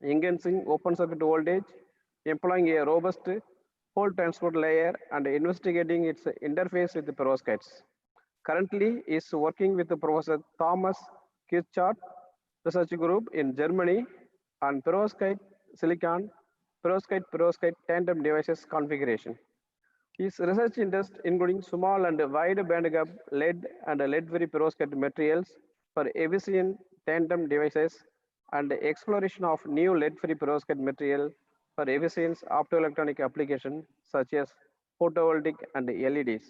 enhancing open circuit voltage, employing a robust whole transport layer, and investigating its interface with the perovskites. Currently, is working with Professor Thomas Kirchhoff Research Group in Germany on perovskite silicon, perovskite tandem devices configuration. His research interests including small and wide bandgap lead and lead-free perovskite materials for efficient tandem devices and exploration of new lead-free perovskite material for efficient optoelectronic application such as photovoltaic and LEDs.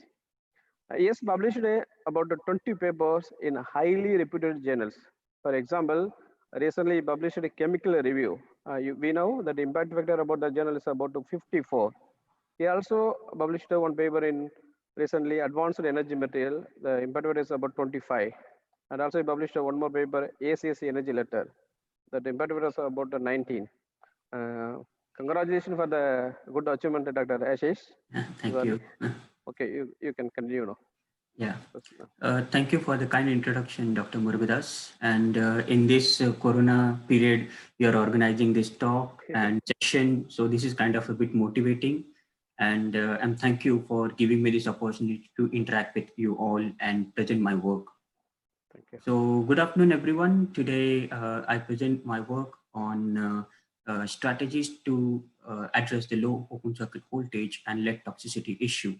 He has published about 20 papers in highly reputed journals. For example, recently he published a chemical review. We know that the impact factor about the journal is about 54. He also published one paper in recently Advanced Energy Material. The impact factor is about 25. And also he published one more paper, ACSC Energy Letter. That impact factor is about 19. Congratulations for the good achievement, Dr. Ashish. Thank you. Okay, you can continue now. Yeah. Thank you for the kind introduction, Dr. Murugadas. And in this Corona period, you're organizing this talk and session. So this is kind of a bit motivating. And thank you for giving me this opportunity to interact with you all and present my work. Thank you. So good afternoon, everyone. Today, I present my work on strategies to address the low open circuit voltage and lead toxicity issue.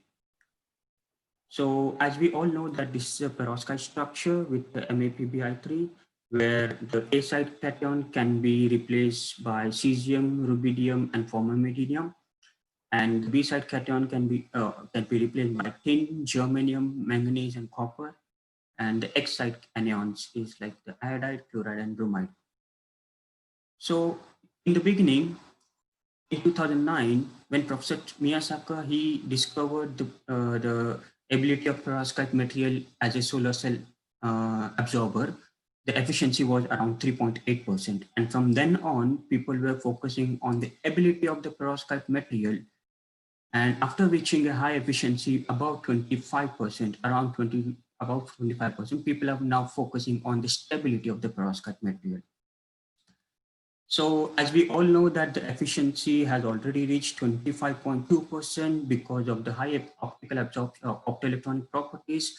So as we all know that this is a perovskite structure with the MAPBI3, where the A side cation can be replaced by cesium, rubidium, and formamidinium, and the B side cation can be replaced by tin, germanium, manganese, and copper, and the X side anions is like the iodide, chloride, and bromide. So in the beginning, in 2009, when Professor Miyasaka, he discovered the ability of perovskite material as a solar cell absorber, the efficiency was around 3.8%. And from then on, people were focusing on the ability of the perovskite material. And after reaching a high efficiency, about 25%, about 25%, people are now focusing on the stability of the perovskite material. So as we all know that the efficiency has already reached 25.2% because of the high optical absorption optoelectronic properties,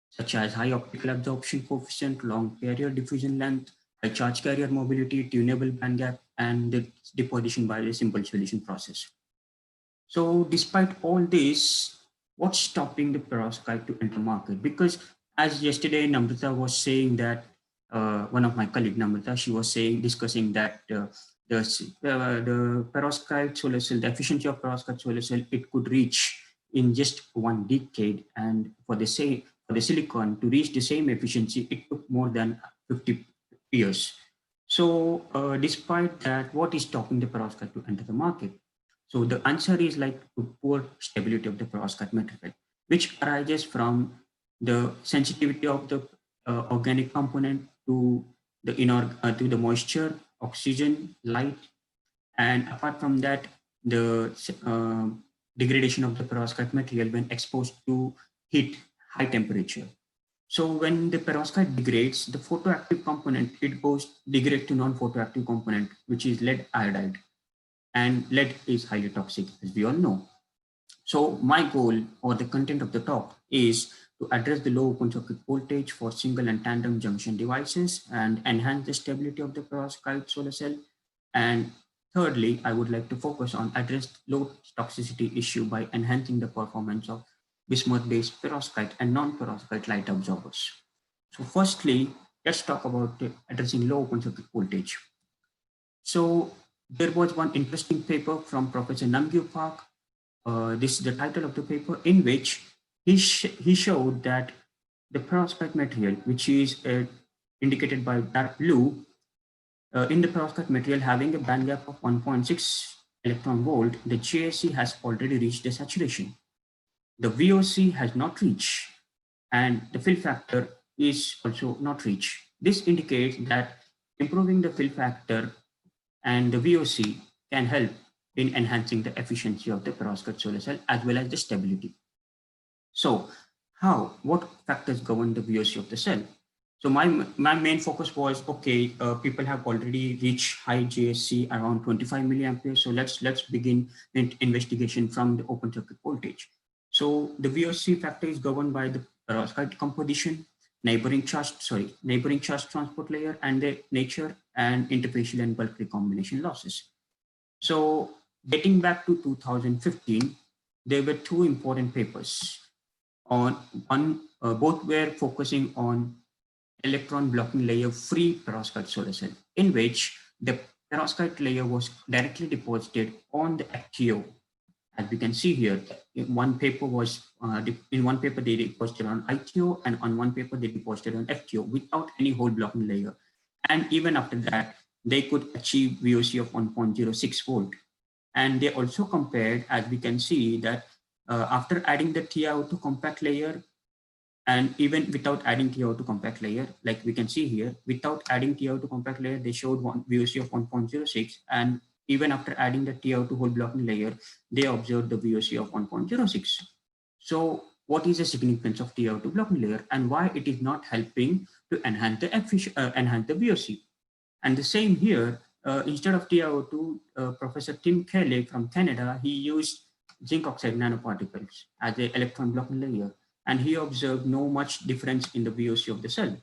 such as high optical absorption coefficient, long carrier diffusion length, high charge carrier mobility, tunable bandgap, and the deposition by the simple solution process. So despite all this, what's stopping the perovskite to enter market? Because as yesterday Namrata was saying that one of my colleagues, Namrata, she was discussing that the perovskite solar cell, the efficiency of perovskite solar cell, it could reach in just 1 decade, and for the silicon to reach the same efficiency, it took more than 50 years. So despite that, what is stopping the perovskite to enter the market? So the answer is like the poor stability of the perovskite material, which arises from the sensitivity of the organic component to the moisture, oxygen, light, and apart from that, the degradation of the perovskite material when exposed to heat, high temperature. So when the perovskite degrades, the photoactive component, it degrades to non-photoactive component, which is lead iodide, and lead is highly toxic, as we all know. So my goal or the content of the talk is to address the low open circuit voltage for single and tandem junction devices and enhance the stability of the perovskite solar cell. And thirdly, I would like to focus on address low toxicity issue by enhancing the performance of bismuth-based perovskite and non-perovskite light absorbers. So firstly, let's talk about addressing low open circuit voltage. So there was one interesting paper from Professor Namgyu Park. This is the title of the paper, in which he showed that the perovskite material, which is indicated by dark blue, in the perovskite material having a band gap of 1.6 electron volt, the JSC has already reached the saturation. The VOC has not reached, and the fill factor is also not reached. This indicates that improving the fill factor and the VOC can help in enhancing the efficiency of the perovskite solar cell as well as the stability. So what factors govern the VOC of the cell? So my main focus was, okay, people have already reached high JSC around 25 milliamperes. So let's begin investigation from the open circuit voltage. So the VOC factor is governed by the perovskite composition, neighboring charge transport layer, and the nature and interfacial and bulk recombination losses. So getting back to 2015, there were two important papers on one, both were focusing on electron blocking layer free perovskite solar cell, in which the perovskite layer was directly deposited on the FTO. As we can see here, in one paper they deposited on ITO, and on one paper they deposited on FTO without any hole blocking layer. And even after that, they could achieve VOC of 1.06 volt. And they also compared, as we can see, that after adding the TiO2 compact layer, and even without adding TiO2 compact layer, like we can see here, without adding TiO2 compact layer, they showed one VOC of 1.06. And even after adding the TiO2 hole blocking layer, they observed the VOC of 1.06. So what is the significance of TiO2 blocking layer, and why it is not helping to enhance the VOC? And the same here, instead of TiO2, Professor Tim Kelly from Canada, he used zinc oxide nanoparticles as the electron blocking layer, and he observed no much difference in the VOC of the cell.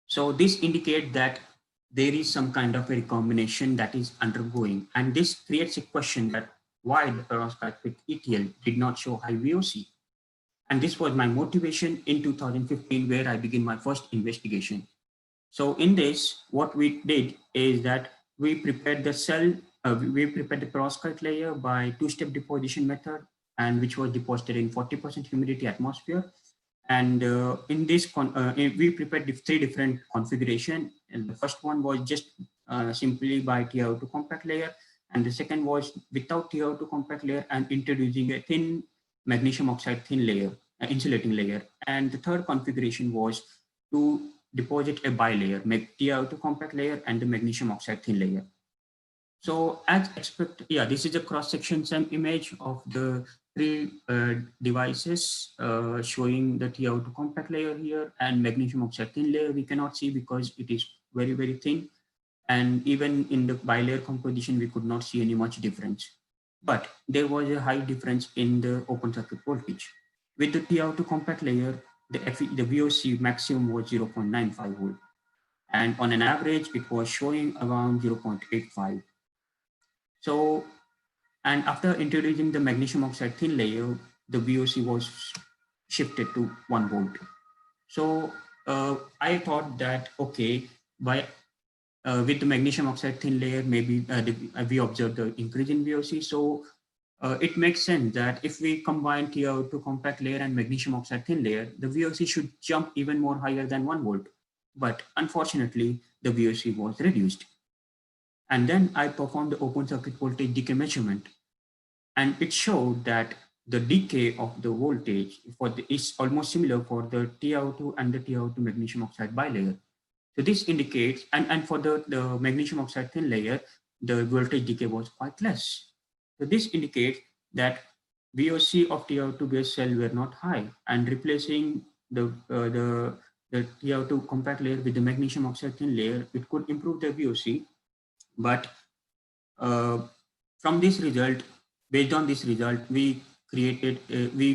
So this indicates that there is some kind of a recombination that is undergoing, and this creates a question that why the perovskite with ETL did not show high VOC. And this was my motivation in 2015, where I began my first investigation. So in this, what we did is that we prepared the cell, we prepared the perovskite layer by two-step deposition method, and which was deposited in 40% humidity atmosphere. And in this, we prepared three different configuration. And the first one was just simply by TiO2 compact layer. And the second was without TiO2 compact layer and introducing a thin magnesium oxide thin layer, insulating layer. And the third configuration was to deposit a bilayer, TiO2 compact layer and the magnesium oxide thin layer. So as expected, yeah, this is a cross-section image of the three devices showing the TiO2 compact layer here and magnesium oxide thin layer. We cannot see because it is very, very thin. And even in the bilayer composition, we could not see any much difference. But there was a high difference in the open circuit voltage. With the TiO2 compact layer, the VOC maximum was 0.95 volt. And on an average, it was showing around 0.85. So, and after introducing the magnesium oxide thin layer, the VOC was shifted to 1 volt. So I thought that, okay, with the magnesium oxide thin layer, maybe we observed the increase in VOC. So it makes sense that if we combine TiO2 compact layer and magnesium oxide thin layer, the VOC should jump even more higher than 1 volt. But unfortunately, the VOC was reduced. And then I performed the open circuit voltage decay measurement. And it showed that the decay of the voltage is almost similar for the TiO2 and the TiO2 magnesium oxide bilayer. So this indicates, and for the magnesium oxide thin layer, the voltage decay was quite less. So this indicates that VOC of TiO2 based cell were not high, and replacing the TiO2 compact layer with the magnesium oxide thin layer, it could improve the VOC. But from this result, based on this result, we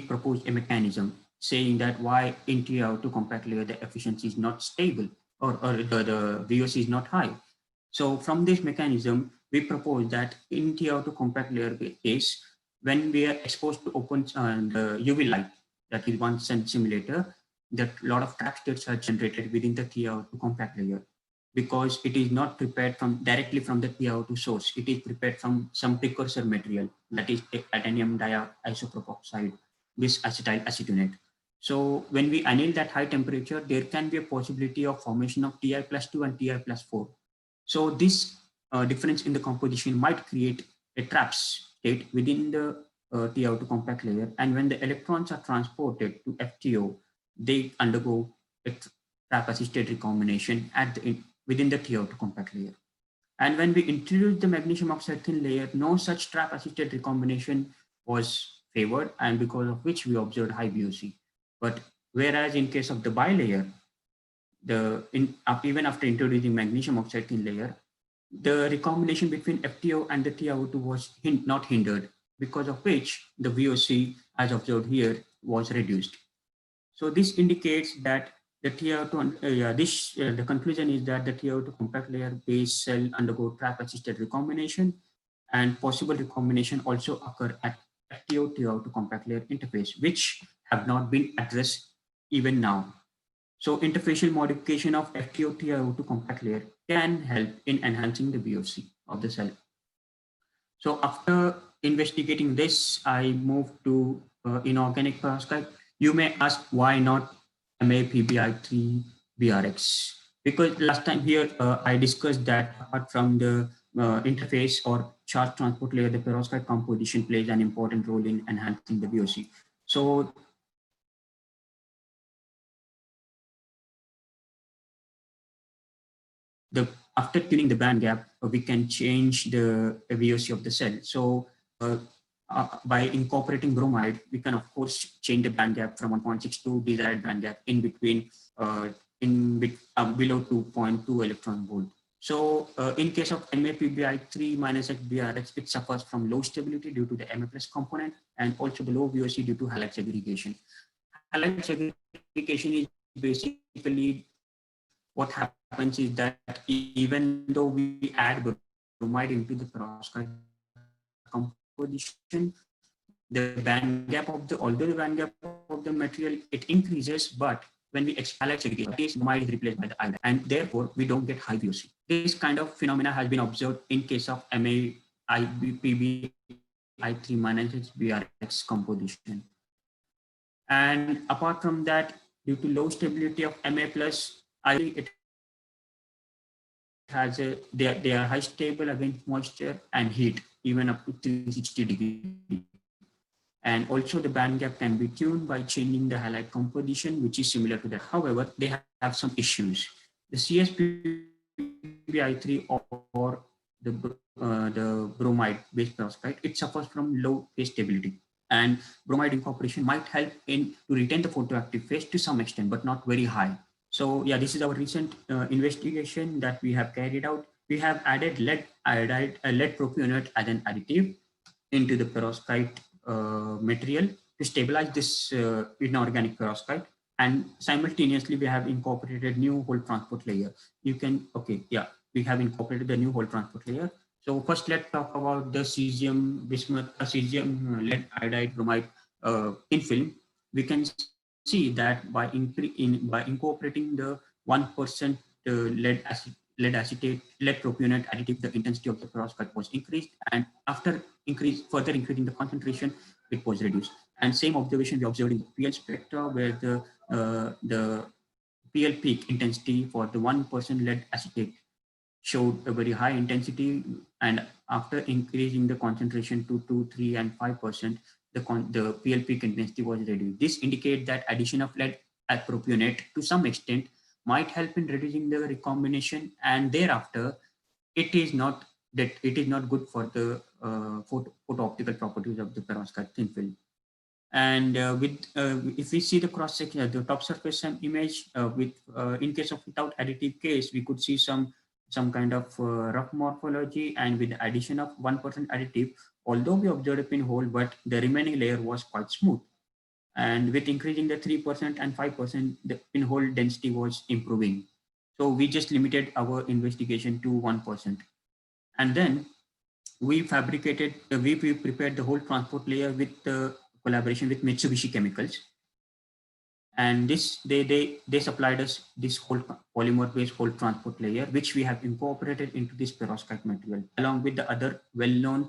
proposed a mechanism saying that why in TiO2 compact layer the efficiency is not stable, or the VOC is not high. So from this mechanism, we propose that in TiO2 compact layer case, when we are exposed to open the UV light, that is one simulator, that a lot of trap states are generated within the TiO2 compact layer, because it is not prepared directly from the TiO2 source. It is prepared from some precursor material, that is titanium diisopropoxide, this acetyl acetonate. So when we anneal that high temperature, there can be a possibility of formation of Ti+2 and Ti+4. So this difference in the composition might create a trap state within the TiO2 compact layer. And when the electrons are transported to FTO, they undergo a trap-assisted recombination within the TiO2 compact layer. And when we introduced the magnesium oxide thin layer, no such trap-assisted recombination was favored, and because of which we observed high VOC. But whereas in case of the bilayer, even after introducing magnesium oxide thin layer, the recombination between FTO and the TiO2 was not hindered, because of which the VOC, as observed here, was reduced. So this indicates that the TiO2, the conclusion is that the TiO2 compact layer base cell undergo trap-assisted recombination, and possible recombination also occur at FTO-TiO2 compact layer interface, which have not been addressed even now. So interfacial modification of FTO-TiO2 compact layer can help in enhancing the VOC of the cell. So after investigating this, I moved to inorganic perovskite. You may ask, why not MAPBI3 BRX? Because last time here I discussed that apart from the interface or charge transport layer, the perovskite composition plays an important role in enhancing the VOC. So after tuning the band gap, we can change the VOC of the cell. So by incorporating bromide, we can of course change the band gap from 1.6 to desired band gap in between below 2.2 electron volt. So in case of MAPBI3 minus BRX, it suffers from low stability due to the Ma plus component, and also the low VOC due to halide segregation. Halide segregation is basically what happens is that even though we add bromide into the perovskite composition, the band gap of although the band gap of the material, it increases, but when we halide segregation, this bromide is replaced by the iodide, and therefore we don't get high VOC. This kind of phenomena has been observed in case of MAPBI3 minus BRX composition. And apart from that, due to low stability of Ma plus, it has they are high stable against moisture and heat, even up to 360 degrees. And also the band gap can be tuned by changing the halide composition, which is similar to that. However, they have some issues. The CSPBI3 or the bromide-based perovskite, it suffers from low phase stability. And bromide incorporation might help to retain the photoactive phase to some extent, but not very high. So yeah, this is our recent investigation that we have carried out. We have added lead propionate as an additive into the perovskite material to stabilize this inorganic perovskite, and simultaneously we have incorporated new hole transport layer. We have incorporated the new hole transport layer. So first, let's talk about the cesium bismuth, cesium lead iodide bromide in film. We can see that by incorporating the 1% lead propionate additive, the intensity of the perovskite was increased, and after further increasing the concentration, it was reduced. And same observation we observed in the PL spectra, where the PL peak intensity for the 1% lead acetate showed a very high intensity, and after increasing the concentration to 2, 3, and 5%, the PL peak intensity was reduced. This indicates that addition of lead propionate to some extent might help in reducing the recombination, and thereafter it is not good for the photo-optical properties of the perovskite thin film. And if we see the cross section, the top surface image in case of without additive case, we could see some kind of rough morphology, and with the addition of 1% additive, although we observed a pinhole, but the remaining layer was quite smooth. And with increasing the 3% and 5%, the pinhole density was improving. So we just limited our investigation to 1%. And then we fabricated, we prepared the whole transport layer with collaboration with Mitsubishi Chemicals. And this they supplied us this whole polymer-based whole transport layer, which we have incorporated into this perovskite material, along with the other well-known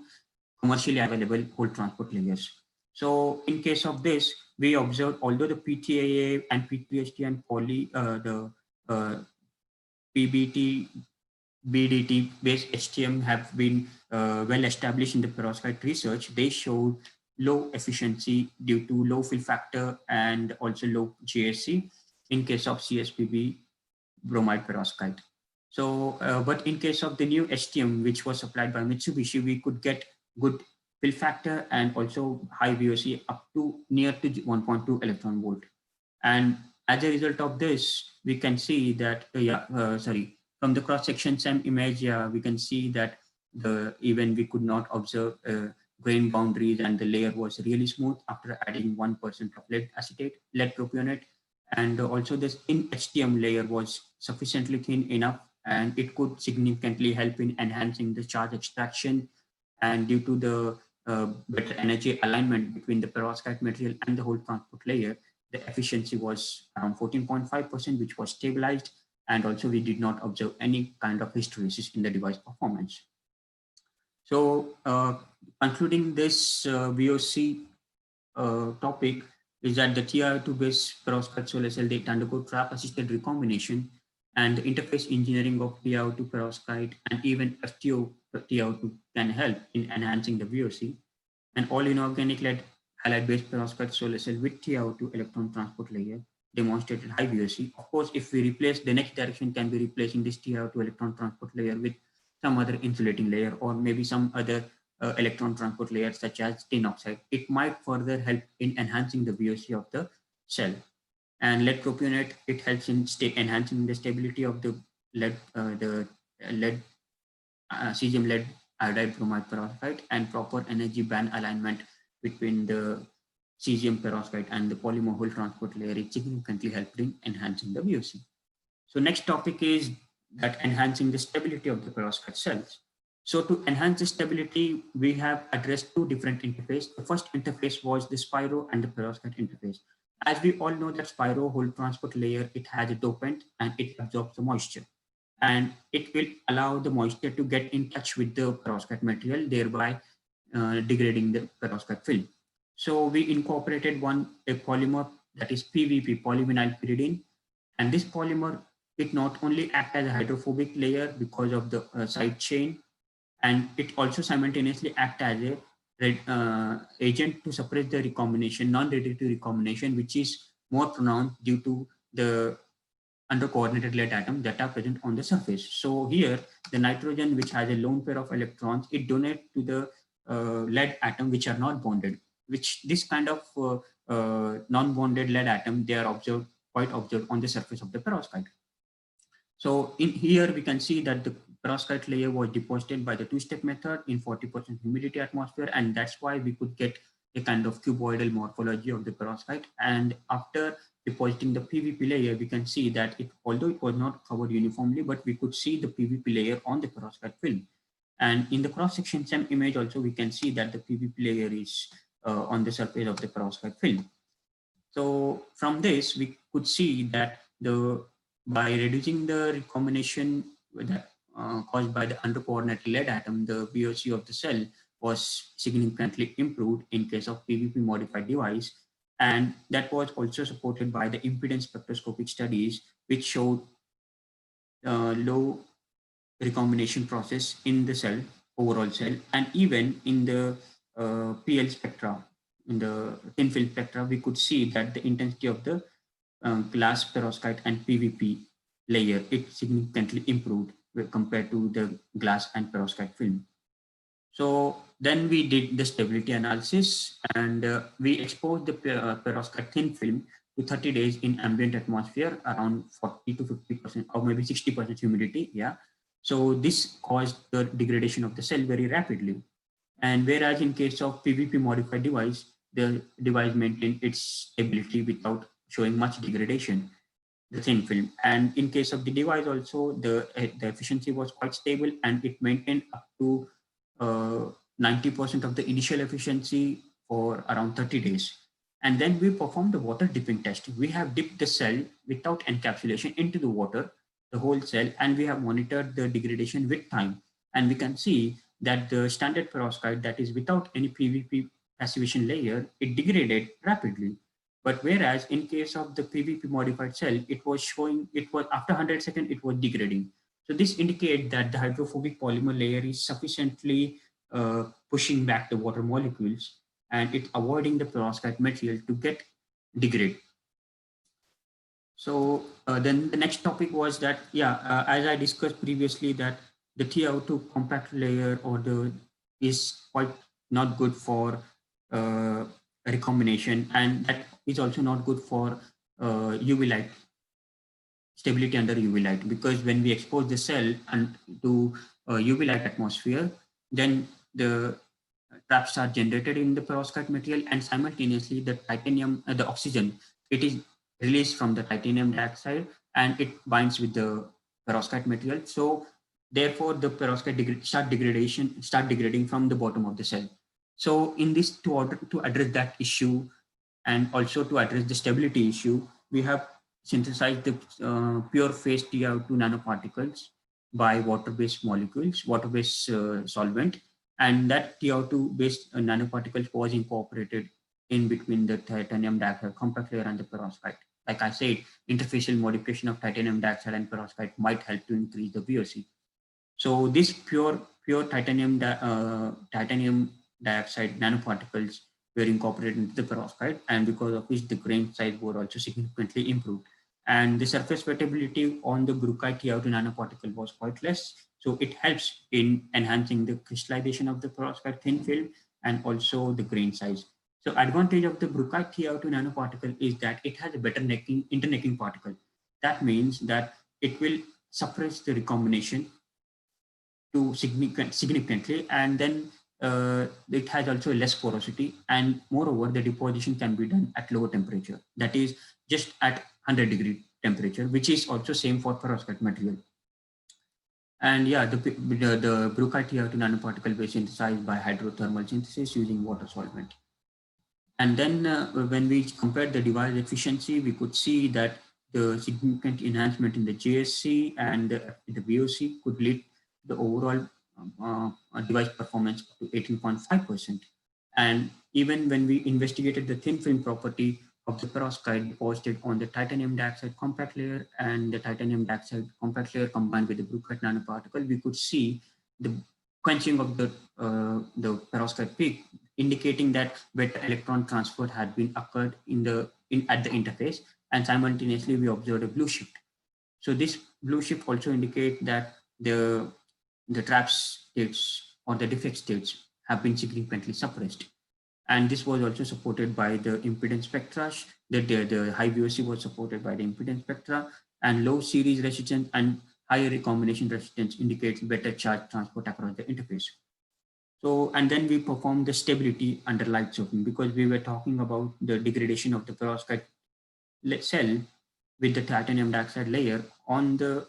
commercially available whole transport layers. So in case of this, we observed, although the PTAA and P3HT and PBT, BDT based HTM have been well established in the perovskite research. They showed low efficiency due to low fill factor and also low GSC in case of CSPB bromide perovskite. So, but in case of the new HTM, which was supplied by Mitsubishi, we could get good fill factor and also high VOC up to near to 1.2 electron volt. And as a result of this, we can see that, from the cross-section SEM image, we can see that even we could not observe grain boundaries, and the layer was really smooth after adding 1% of lead propionate. And also this thin HTM layer was sufficiently thin enough, and it could significantly help in enhancing the charge extraction. And due to the better energy alignment between the perovskite material and the whole transport layer, the efficiency was around 14.5%, which was stabilized. And also we did not observe any kind of hysteresis in the device performance. So concluding this VOC topic is that the TiO2 based perovskite solar cell, they undergo trap assisted recombination, and the interface engineering of TiO2 perovskite and even FTO TiO2 can help in enhancing the VOC. And all inorganic lead halide based perovskite solar cell with TiO2 electron transport layer demonstrated high VOC. Of course, if we replace, the next direction can be replacing this TiO2 electron transport layer with some other insulating layer, or maybe some other electron transport layers such as tin oxide. It might further help in enhancing the VOC of the cell. And lead propionate, it helps in enhancing the stability of the lead, cesium lead iodide bromide perovskite, and proper energy band alignment between the cesium perovskite and the polymer hole transport layer. It significantly helped in enhancing the VOC. So next topic is that enhancing the stability of the perovskite cells. So to enhance the stability, we have addressed two different interfaces. The first interface was the spiro and the perovskite interface. As we all know that spiro hole transport layer, it has a dopant and it absorbs the moisture. And it will allow the moisture to get in touch with the perovskite material, thereby degrading the perovskite film. So we incorporated a polymer that is PVP, polyvinyl pyridine. And this polymer, it not only acts as a hydrophobic layer because of the side chain, and it also simultaneously acts as a agent to suppress the recombination, non-radiative recombination, which is more pronounced due to the under-coordinated lead atoms that are present on the surface. So here, the nitrogen, which has a lone pair of electrons, it donates to the lead atom which are not bonded, which this kind of non-bonded lead atom, they are quite observed on the surface of the perovskite. So in here, we can see that the perovskite layer was deposited by the two-step method in 40% humidity atmosphere, and that's why we could get a kind of cuboidal morphology of the perovskite. And after depositing the PVP layer, we can see that although it was not covered uniformly, but we could see the PVP layer on the perovskite film. And in the cross-section SEM image also, we can see that the PVP layer is on the surface of the perovskite film. So from this, we could see that by reducing the recombination caused by the under-coordinated lead atom, the VOC of the cell was significantly improved in case of PVP modified device. And that was also supported by the impedance spectroscopic studies, which showed low recombination process in the cell, overall cell, and even in the PL spectra, in the thin film spectra, we could see that the intensity of the glass perovskite and PVP layer, it significantly improved compared to the glass and perovskite film. So then we did the stability analysis, and we exposed the perovskite thin film to 30 days in ambient atmosphere, around 40 to 50% or maybe 60% humidity. Yeah. So this caused the degradation of the cell very rapidly. And whereas in case of PVP modified device, the device maintained its stability without showing much degradation, the thin film. And in case of the device also, the efficiency was quite stable, and it maintained up to 90% of the initial efficiency for around 30 days. And then we performed the water dipping test. We have dipped the cell without encapsulation into the water, the whole cell, and we have monitored the degradation with time. And we can see that the standard perovskite, that is without any PVP passivation layer, it degraded rapidly. But whereas in case of the PVP modified cell, it was after 100 seconds, it was degrading. So this indicates that the hydrophobic polymer layer is sufficiently pushing back the water molecules, and it's avoiding the perovskite material to get degrade. So then the next topic was that, as I discussed previously, that the TiO2 compact layer is quite not good for recombination, and that is also not good for UV light, stability under UV light, because when we expose the cell and to UV light atmosphere, then the traps are generated in the perovskite material, and simultaneously the titanium, the oxygen, it is released from the titanium dioxide and it binds with the perovskite material. So therefore the perovskite start degrading from the bottom of the cell. So in this, to address that issue and also to address the stability issue, we have synthesized the pure phase TiO2 nanoparticles by water-based molecules, water-based solvent, and that TiO2 based nanoparticles was incorporated in between the titanium dioxide compact layer and the perovskite. Like I said, interfacial modification of titanium dioxide and perovskite might help to increase the VOC. So this pure titanium dioxide nanoparticles were incorporated into the perovskite, and because of which the grain size were also significantly improved. And the surface wettability on the bruchite TiO2 nanoparticle was quite less. So it helps in enhancing the crystallization of the perovskite thin film and also the grain size. So advantage of the bruchite TiO2 nanoparticle is that it has a better internecking particle. That means that it will suppress the recombination to significantly, and then it has also less porosity, and moreover the deposition can be done at lower temperature, that is just at 100-degree temperature, which is also same for perovskite material. And yeah, the bruchite TiO2 nanoparticle was synthesized by hydrothermal synthesis using water solvent. And then when we compared the device efficiency, we could see that the significant enhancement in the JSC and the VOC could lead the overall device performance to 18.5%. And even when we investigated the thin film property of the perovskite deposited on the titanium dioxide compact layer and the titanium dioxide compact layer combined with the bruchite nanoparticle, we could see the quenching of the perovskite peak, indicating that better electron transfer had been occurred at the interface, and simultaneously we observed a blue shift. So this blue shift also indicates that the trap states or the defect states have been significantly suppressed. And this was also supported by the impedance spectra. The high VOC was supported by the impedance spectra, and low series resistance and higher recombination resistance indicates better charge transport across the interface. So, and then we performed the stability under light soaking, because we were talking about the degradation of the perovskite cell with the titanium dioxide layer on the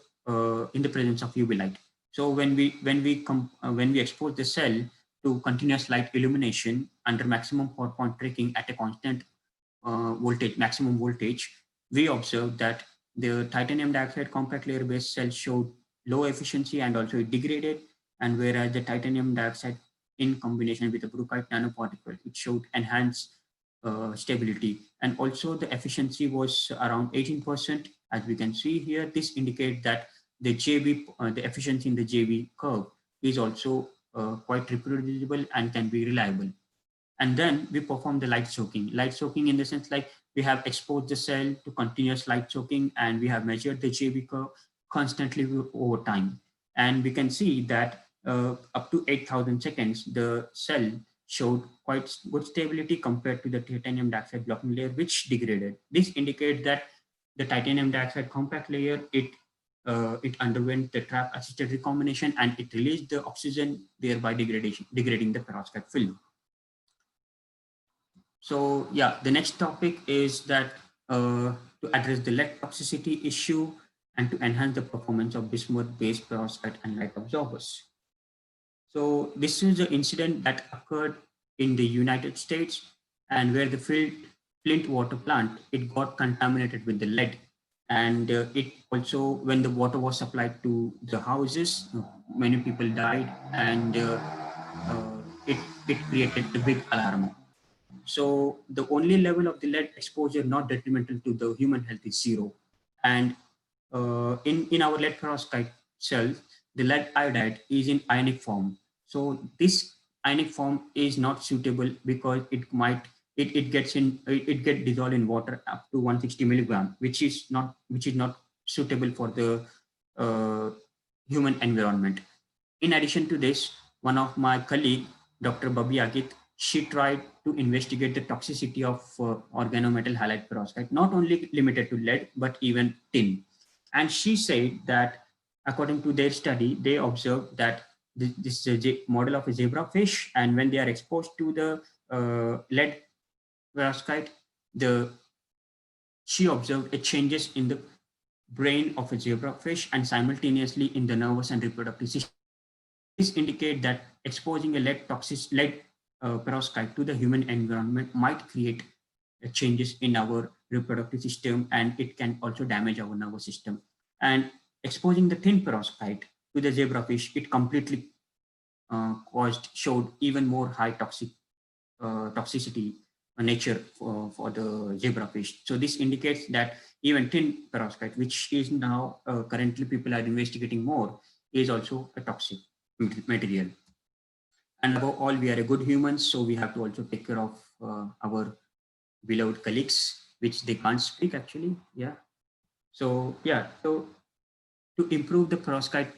in the presence of UV light. So when we expose the cell to continuous light illumination under maximum power point tracking at a constant maximum voltage, we observed that the titanium dioxide compact layer based cell showed low efficiency and also it degraded, and whereas the titanium dioxide in combination with the bruchite nanoparticle, it showed enhanced stability, and also the efficiency was around 18%. As we can see here, this indicates that the JV, the efficiency in the JV curve is also quite reproducible and can be reliable. And then we perform the light soaking. Light soaking in the sense like we have exposed the cell to continuous light soaking, and we have measured the JV curve constantly over time. And we can see that up to 8,000 seconds, the cell showed quite good stability compared to the titanium dioxide blocking layer, which degraded. This indicates that the titanium dioxide compact layer, it underwent the trap-assisted recombination and it released the oxygen, thereby degrading the perovskite film. So yeah, the next topic is that to address the lead toxicity issue and to enhance the performance of bismuth-based perovskite and light absorbers. So this is the incident that occurred in the United States, and where the Flint water plant, it got contaminated with the lead. And it also, when the water was supplied to the houses, many people died, and it created a big alarm. So the only level of the lead exposure not detrimental to the human health is 0. And in our lead perovskite cells, the lead iodide is in ionic form. So this ionic form is not suitable because it gets dissolved in water up to 160 milligram, which is not suitable for the human environment. In addition to this, one of my colleague, Dr. Babi Agit, she tried to investigate the toxicity of organometal halide perovskite, not only limited to lead, but even tin. And she said that according to their study, they observed that this is a model of a zebrafish, and when they are exposed to the lead perovskite, she observed a changes in the brain of a zebrafish and simultaneously in the nervous and reproductive system. This indicates that exposing a lead perovskite to the human environment might create changes in our reproductive system, and it can also damage our nervous system. And exposing the tin perovskite to the zebrafish, it completely showed even more high toxicity nature for the zebrafish. So this indicates that even tin perovskite, which is now currently people are investigating more, is also a toxic material. And above all, we are a good humans, so we have to also take care of our beloved colleagues, which they can't speak actually. Yeah. So yeah, so to improve the perovskite,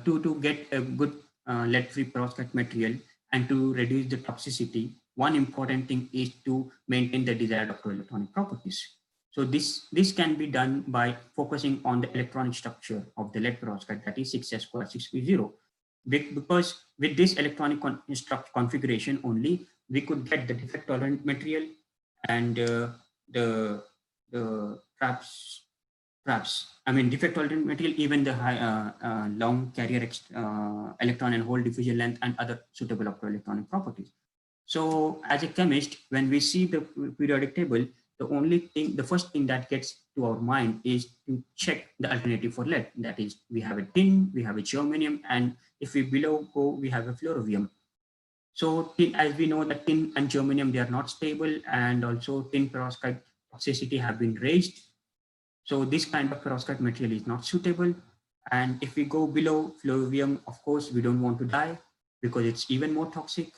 to get a good lead-free perovskite material and to reduce the toxicity, one important thing is to maintain the desired optoelectronic properties. So this can be done by focusing on the electronic structure of the lead perovskite, that is 6s2 6p0. Because with this electronic configuration only, we could get the defect tolerant material and the perhaps I mean defect tolerant material, even the high long carrier electron and hole diffusion length and other suitable optoelectronic properties. So as a chemist, when we see the periodic table, the first thing that gets to our mind is to check the alternative for lead. That is, we have a tin, we have a germanium, and if we below go, we have a fluorovium. So tin, as we know that tin and germanium, they are not stable, and also tin perovskite toxicity have been raised. So this kind of perovskite material is not suitable. And if we go below fluorovium, of course, we don't want to die because it's even more toxic.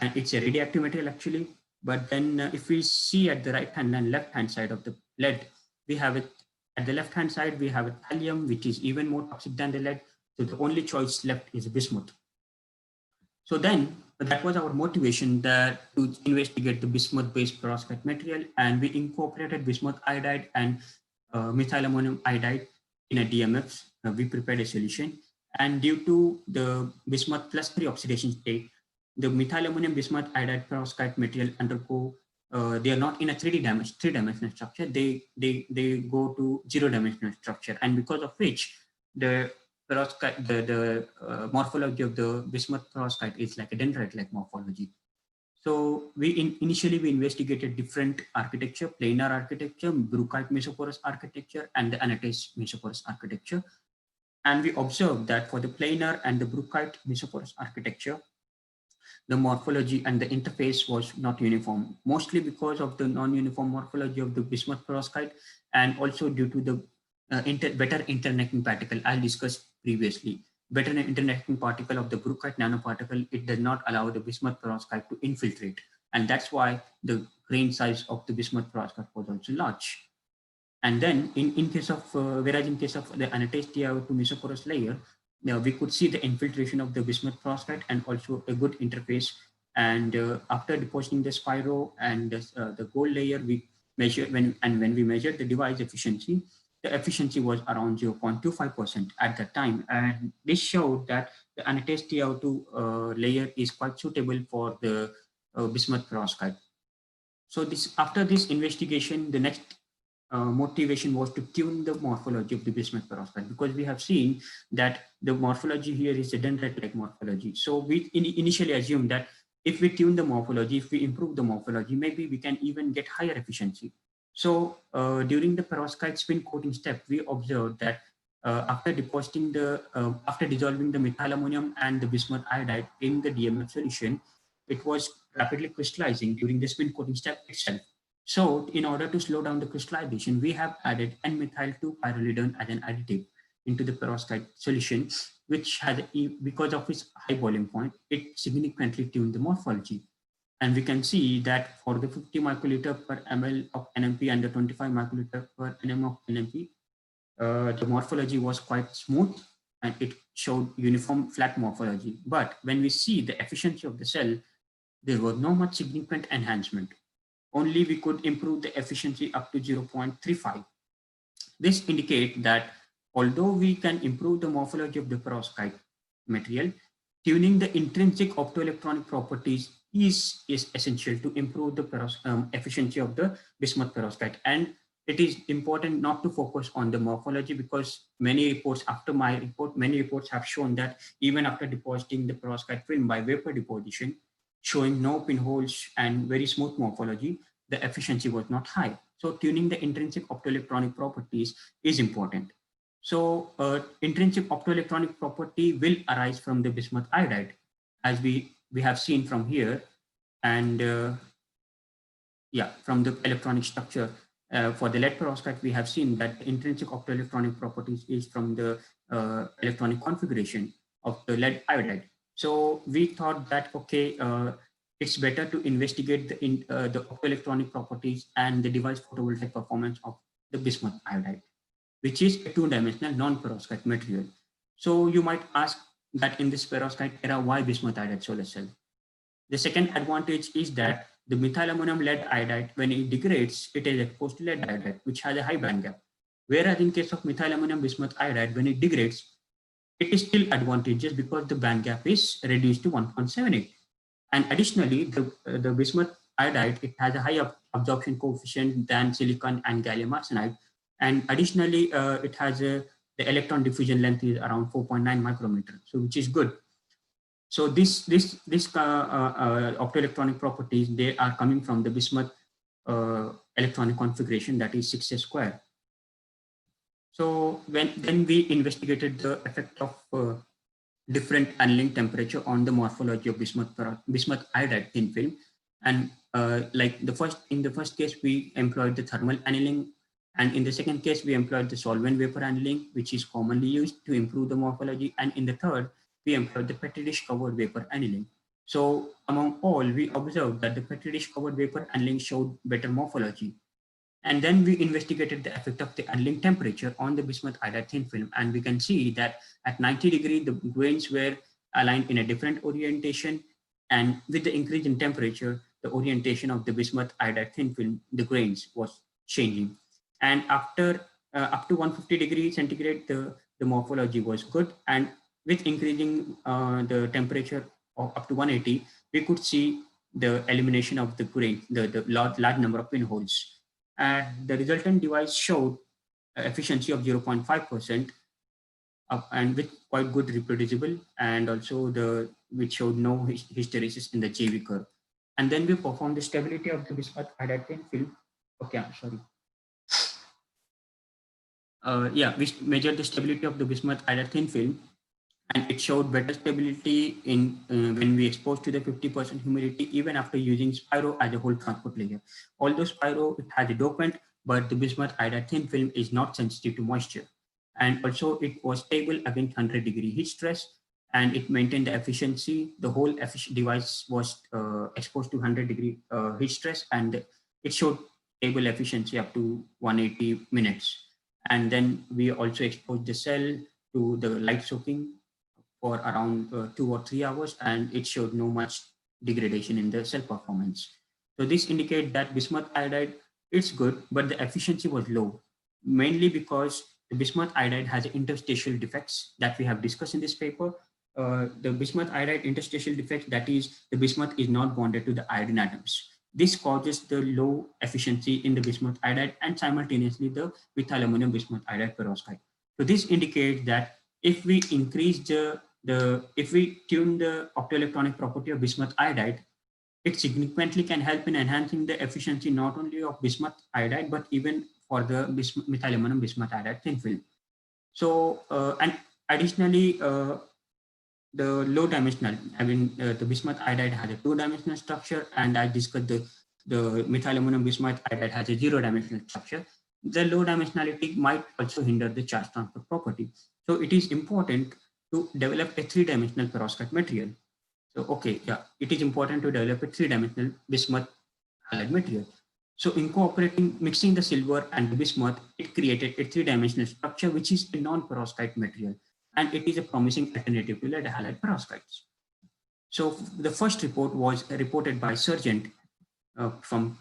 And it's a radioactive material actually. But then if we see at the right hand and left hand side of the lead, we have it at the left hand side, we have a thallium, which is even more toxic than the lead. So the only choice left is bismuth. So then that was our motivation to investigate the bismuth based perovskite material, and we incorporated bismuth iodide and methyl ammonium iodide in a DMF. We prepared a solution, and due to the bismuth plus 3 oxidation state, the methyl ammonium bismuth iodide perovskite material undergo they are not in a three-dimensional structure. They go to 0-dimensional structure, and because of which the perovskite, the morphology of the bismuth perovskite is like a dendrite-like morphology. So initially we investigated different architecture: planar architecture, bruchite mesoporous architecture, and the anatase mesoporous architecture. And we observed that for the planar and the bruchite mesoporous architecture, the morphology and the interface was not uniform, mostly because of the non-uniform morphology of the bismuth perovskite, and also due to the better internecting particle I discussed previously. Better internecting particle of the bruchite nanoparticle, it does not allow the bismuth perovskite to infiltrate. And that's why the grain size of the bismuth perovskite was also large. And then in case of, whereas in case of the anatase TiO2 mesoporous layer, now we could see the infiltration of the bismuth perovskite and also a good interface. And after depositing the spiro and the gold layer, we measured when we measured the device efficiency, the efficiency was around 0.25% at that time. And this showed that the anatase TiO2 layer is quite suitable for the bismuth perovskite. So after this investigation, the next motivation was to tune the morphology of the bismuth perovskite, because we have seen that the morphology here is a dendrite-like morphology. So we initially assumed that if we tune the morphology, if we improve the morphology, maybe we can even get higher efficiency. So during the perovskite spin coating step, we observed that after depositing after dissolving the methyl ammonium and the bismuth iodide in the DMF solution, it was rapidly crystallizing during the spin coating step itself. So in order to slow down the crystallization, we have added N-methyl-2-pyrrolidone as an additive into the perovskite solution, which has, because of its high boiling point, it significantly tuned the morphology. And we can see that for the 50 microliter per ml of NMP and the 25 microliter per nm of NMP, the morphology was quite smooth and it showed uniform flat morphology. But when we see the efficiency of the cell, there was no much significant enhancement. Only we could improve the efficiency up to 0.35. This indicates that although we can improve the morphology of the perovskite material, tuning the intrinsic optoelectronic properties is essential to improve the efficiency of the bismuth perovskite. And it is important not to focus on the morphology, because many reports after my report, many reports have shown that even after depositing the perovskite film by vapor deposition, showing no pinholes and very smooth morphology, the efficiency was not high. So tuning the intrinsic optoelectronic properties is important. So intrinsic optoelectronic property will arise from the bismuth iodide, as we have seen from here, and yeah, from the electronic structure. For the lead perovskite, we have seen that the intrinsic optoelectronic properties is from the electronic configuration of the lead iodide. So we thought that, okay, it's better to investigate the optoelectronic properties and the device photovoltaic performance of the bismuth iodide, which is a two-dimensional non-perovskite material. So you might ask that in this perovskite era, why bismuth iodide solar cell? The second advantage is that the methylammonium lead iodide, when it degrades, it is exposed to lead iodide, which has a high band gap. Whereas in case of methylammonium bismuth iodide, when it degrades, it is still advantageous because the band gap is reduced to 1.78. And additionally, the bismuth iodide, it has a higher absorption coefficient than silicon and gallium arsenide. And additionally, it has the electron diffusion length is around 4.9 micrometer, so which is good. So this optoelectronic properties, they are coming from the bismuth electronic configuration, that is 6s square. So then we investigated the effect of different annealing temperature on the morphology of bismuth iodide thin film. And like in the first case, we employed the thermal annealing, and in the second case, we employed the solvent vapor annealing, which is commonly used to improve the morphology. And in the third, we employed the petri dish covered vapor annealing. So among all, we observed that the petri dish covered vapor annealing showed better morphology. And then we investigated the effect of the annealing temperature on the bismuth iodide thin film. And we can see that at 90 degrees, the grains were aligned in a different orientation. And with the increase in temperature, the orientation of the bismuth iodide thin film, the grains was changing. And after up to 150 degrees centigrade, the morphology was good. And with increasing the temperature of up to 180, we could see the elimination of the grain, the large number of pinholes. And the resultant device showed efficiency of 0.5%, and with quite good reproducible, and also which showed no hysteresis in the JV curve. And then we performed the stability of the bismuth iodide thin film. Okay, I'm sorry. Yeah, we measured the stability of the bismuth iodide thin film, and it showed better stability in when we exposed to the 50% humidity, even after using Spiro as a whole transport layer. Although Spiro, it has a dopant, but the bismuth iodide thin film is not sensitive to moisture. And also it was stable against 100-degree heat stress, and it maintained the efficiency. The whole device was exposed to 100-degree heat stress, and it showed stable efficiency up to 180 minutes. And then we also exposed the cell to the light soaking for around 2 or 3 hours, and it showed no much degradation in the cell performance. So this indicates that bismuth iodide, it's good, but the efficiency was low, mainly because the bismuth iodide has interstitial defects that we have discussed in this paper. The bismuth iodide interstitial defect, that is, the bismuth is not bonded to the iodine atoms. This causes the low efficiency in the bismuth iodide and simultaneously the methylammonium bismuth iodide perovskite. So this indicates that if we increase if we tune the optoelectronic property of bismuth iodide, it significantly can help in enhancing the efficiency not only of bismuth iodide, but even for the methylammonium bismuth iodide thin film. So, and additionally, the low dimensional, the bismuth iodide has a two-dimensional structure, and I discussed the methylammonium bismuth iodide has a zero-dimensional structure. The low dimensionality might also hinder the charge transfer property. So it is important to develop a three-dimensional perovskite material. So, okay, yeah, it is important to develop a three-dimensional bismuth halide material. So incorporating, mixing the silver and the bismuth, it created a three-dimensional structure, which is a non-perovskite material. And it is a promising alternative to lead halide perovskites. So the first report was reported by Sargent from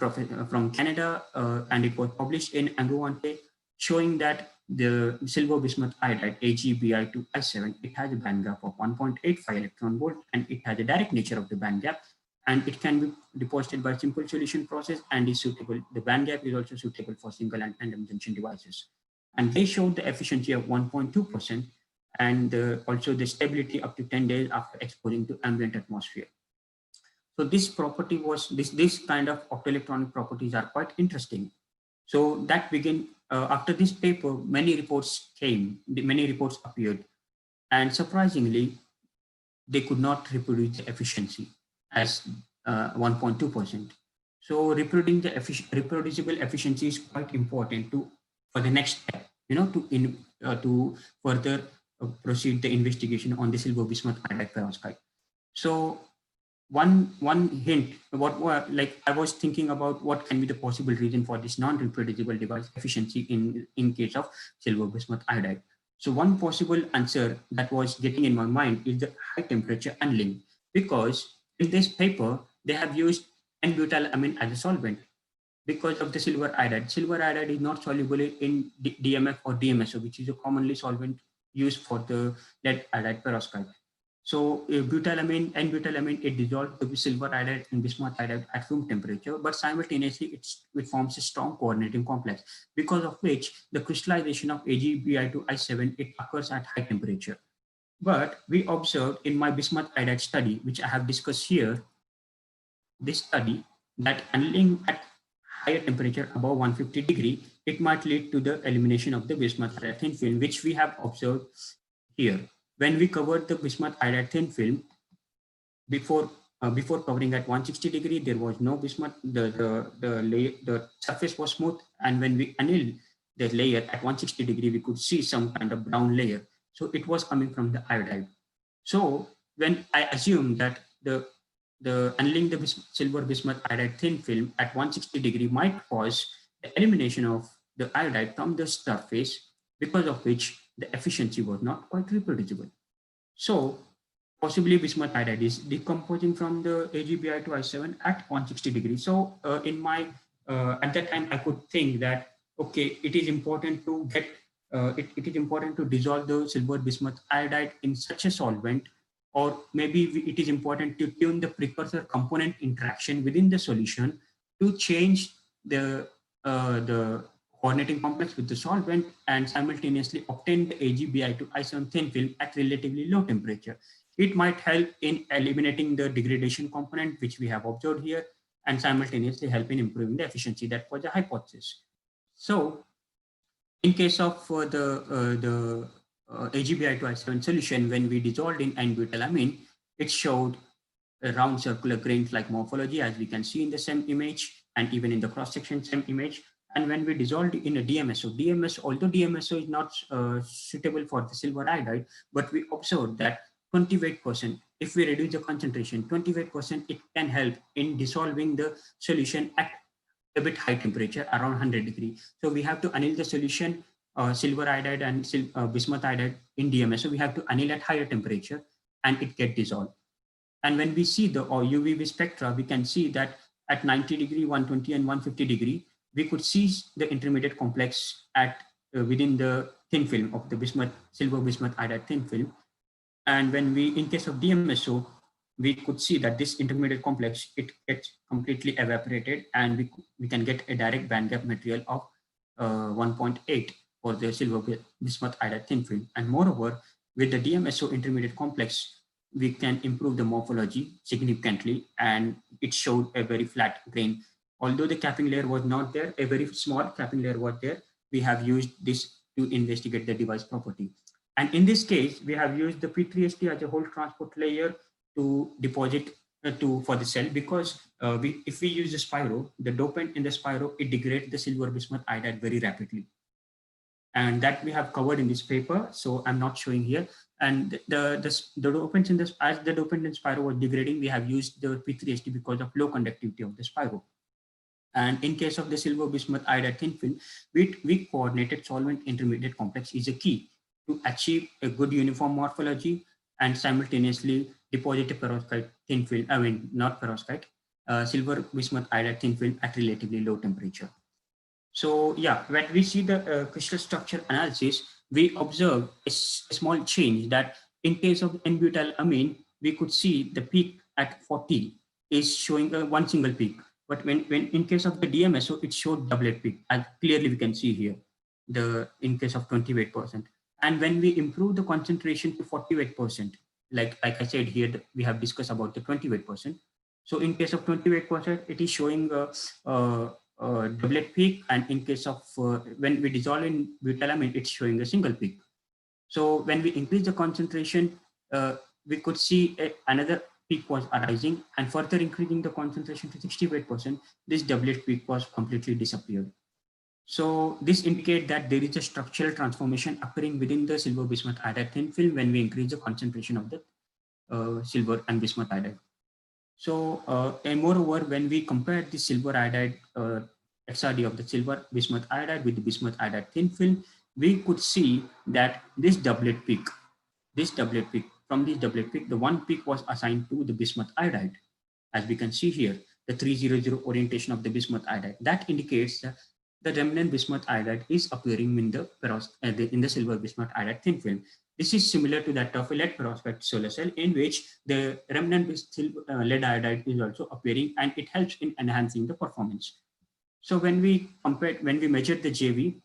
Canada, and it was published in Angewandte, showing that the silver bismuth iodide AgBi2I7, it has a band gap of 1.85 electron volt, and it has a direct nature of the band gap, and it can be deposited by simple solution process and is suitable. The band gap is also suitable for single and tandem junction devices. And they showed the efficiency of 1.2% and also the stability up to 10 days after exposing to ambient atmosphere. So this property was, this kind of optoelectronic properties are quite interesting. So that began, after this paper, many reports appeared, and surprisingly, they could not reproduce the efficiency as 1.2%. So reproducing the reproducible efficiency is quite important for the next step, to further proceed the investigation on the silver bismuth iodide perovskite. So one hint, like I was thinking about what can be the possible reason for this non-reproducible device efficiency in case of silver bismuth iodide. So one possible answer that was getting in my mind is the high temperature annealing, because in this paper they have used N-butylamine as a solvent because of the silver iodide. Silver iodide is not soluble in DMF or DMSO, which is a commonly solvent used for the lead iodide perovskite. So butylamine and butylamine, it dissolves the silver iodide and bismuth iodide at room temperature, but simultaneously it forms a strong coordinating complex, because of which the crystallization of AgBi2I7, it occurs at high temperature. But we observed in my bismuth iodide study, which I have discussed here, this study, that annealing at higher temperature above 150 degree, it might lead to the elimination of the bismuth iodide thin film, which we have observed here. When we covered the bismuth iodide thin film, before covering at 160 degree, there was no bismuth, the surface was smooth, and when we annealed the layer at 160 degree, we could see some kind of brown layer. So it was coming from the iodide. So when I assume that the annealing the silver bismuth iodide thin film at 160 degree might cause the elimination of the iodide from the surface, because of which the efficiency was not quite reproducible. So possibly bismuth iodide is decomposing from the AgBi2I7 at 160 degrees. So in my at that time I could think that, okay, it is important to get it is important to dissolve the silver bismuth iodide in such a solvent, or maybe it is important to tune the precursor component interaction within the solution to change the coordinating complex with the solvent and simultaneously obtain the AgBi2I7 thin film at relatively low temperature. It might help in eliminating the degradation component, which we have observed here, and simultaneously help in improving the efficiency. That was a hypothesis. So in case of the AgBi2I7 solution, when we dissolved in N-butylamine, it showed a round circular grain-like morphology, as we can see in the same image, and even in the cross-section same image. And when we dissolved in a DMSO, although DMSO is not suitable for the silver iodide, but we observed that 28%, if we reduce the concentration, 28%, it can help in dissolving the solution at a bit high temperature, around 100 degrees. So we have to anneal the solution, silver iodide and bismuth iodide in DMSO. We have to anneal at higher temperature, and it gets dissolved. And when we see the UVB spectra, we can see that at 90 degree, 120 and 150 degree, we could see the intermediate complex at within the thin film of the silver bismuth iodide thin film. And when we, in case of DMSO, we could see that this intermediate complex, it gets completely evaporated, and we can get a direct band gap material of 1.8 for the silver bismuth iodide thin film. And moreover, with the DMSO intermediate complex, we can improve the morphology significantly, and it showed a very flat grain. Although the capping layer was not there, a very small capping layer was there, we have used this to investigate the device property. And in this case, we have used the P3ST as a whole transport layer to deposit for the cell, because if we use the spiro, the dopant in the spiro, it degrades the silver bismuth iodide very rapidly. And that we have covered in this paper, so I'm not showing here. And the dopants in this, as the dopant in spiro was degrading, we have used the P3ST because of low conductivity of the spiro. And in case of the silver bismuth iodide thin film, weak coordinated solvent intermediate complex is a key to achieve a good uniform morphology and simultaneously deposited perovskite thin film, not perovskite, silver bismuth iodide thin film at relatively low temperature. So yeah, when we see the crystal structure analysis, we observe a small change that in case of N-butylamine, we could see the peak at 40 is showing one single peak. But when in case of the DMSO, it showed doublet peak, as clearly we can see here, in case of 28%. And when we improve the concentration to 48%, like I said here, we have discussed about the 28%. So in case of 28%, it is showing doublet peak, and in case of when we dissolve in butylamine, it's showing a single peak. So when we increase the concentration, we could see another peak was arising, and further increasing the concentration to 68%, this doublet peak was completely disappeared. So this indicates that there is a structural transformation occurring within the silver bismuth iodide thin film when we increase the concentration of the silver and bismuth iodide. So, and moreover, when we compare the silver iodide XRD of the silver bismuth iodide with the bismuth iodide thin film, we could see that this doublet peak, from this doublet peak, the one peak was assigned to the bismuth iodide. As we can see here, the 300 orientation of the bismuth iodide. That indicates that the remnant bismuth iodide is appearing in the silver bismuth iodide thin film. This is similar to that of a lead perovskite solar cell, in which the remnant lead iodide is also appearing, and it helps in enhancing the performance. So when we measured the JV,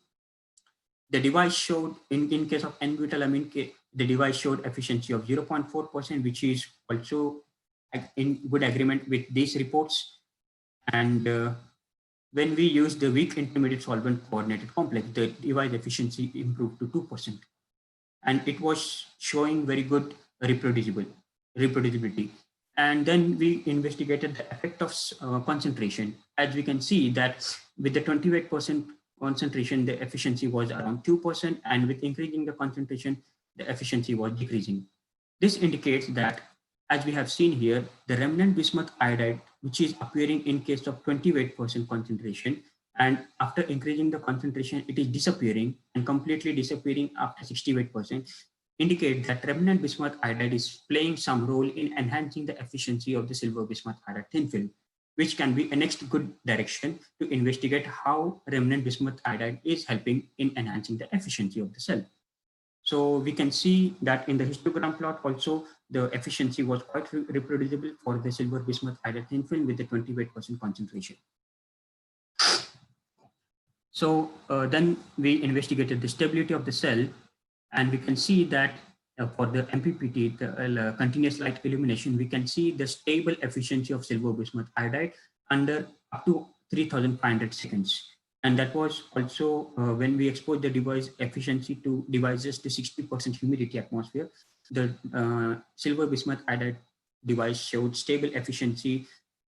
the device showed, in case of N-butylamine, the device showed efficiency of 0.4%, which is also in good agreement with these reports. And when we use the weak intermediate solvent coordinated complex, the device efficiency improved to 2%. And it was showing very good reproducibility. And then we investigated the effect of concentration. As we can see that with the 28% concentration, the efficiency was around 2%, and with increasing the concentration, the efficiency was decreasing. This indicates that, as we have seen here, the remnant bismuth iodide, which is appearing in case of 28% concentration, and after increasing the concentration, it is disappearing and completely disappearing after 68%, indicate that remnant bismuth iodide is playing some role in enhancing the efficiency of the silver bismuth iodide thin film, which can be a next good direction to investigate how remnant bismuth iodide is helping in enhancing the efficiency of the cell. So we can see that in the histogram plot also, the efficiency was quite reproducible for the silver bismuth iodide thin film with the 28% concentration. So then we investigated the stability of the cell, and we can see that for the MPPT, the continuous light illumination, we can see the stable efficiency of silver bismuth iodide under up to 3,500 seconds. And that was also when we expose the device efficiency to devices to 60% humidity atmosphere, the silver bismuth iodide device showed stable efficiency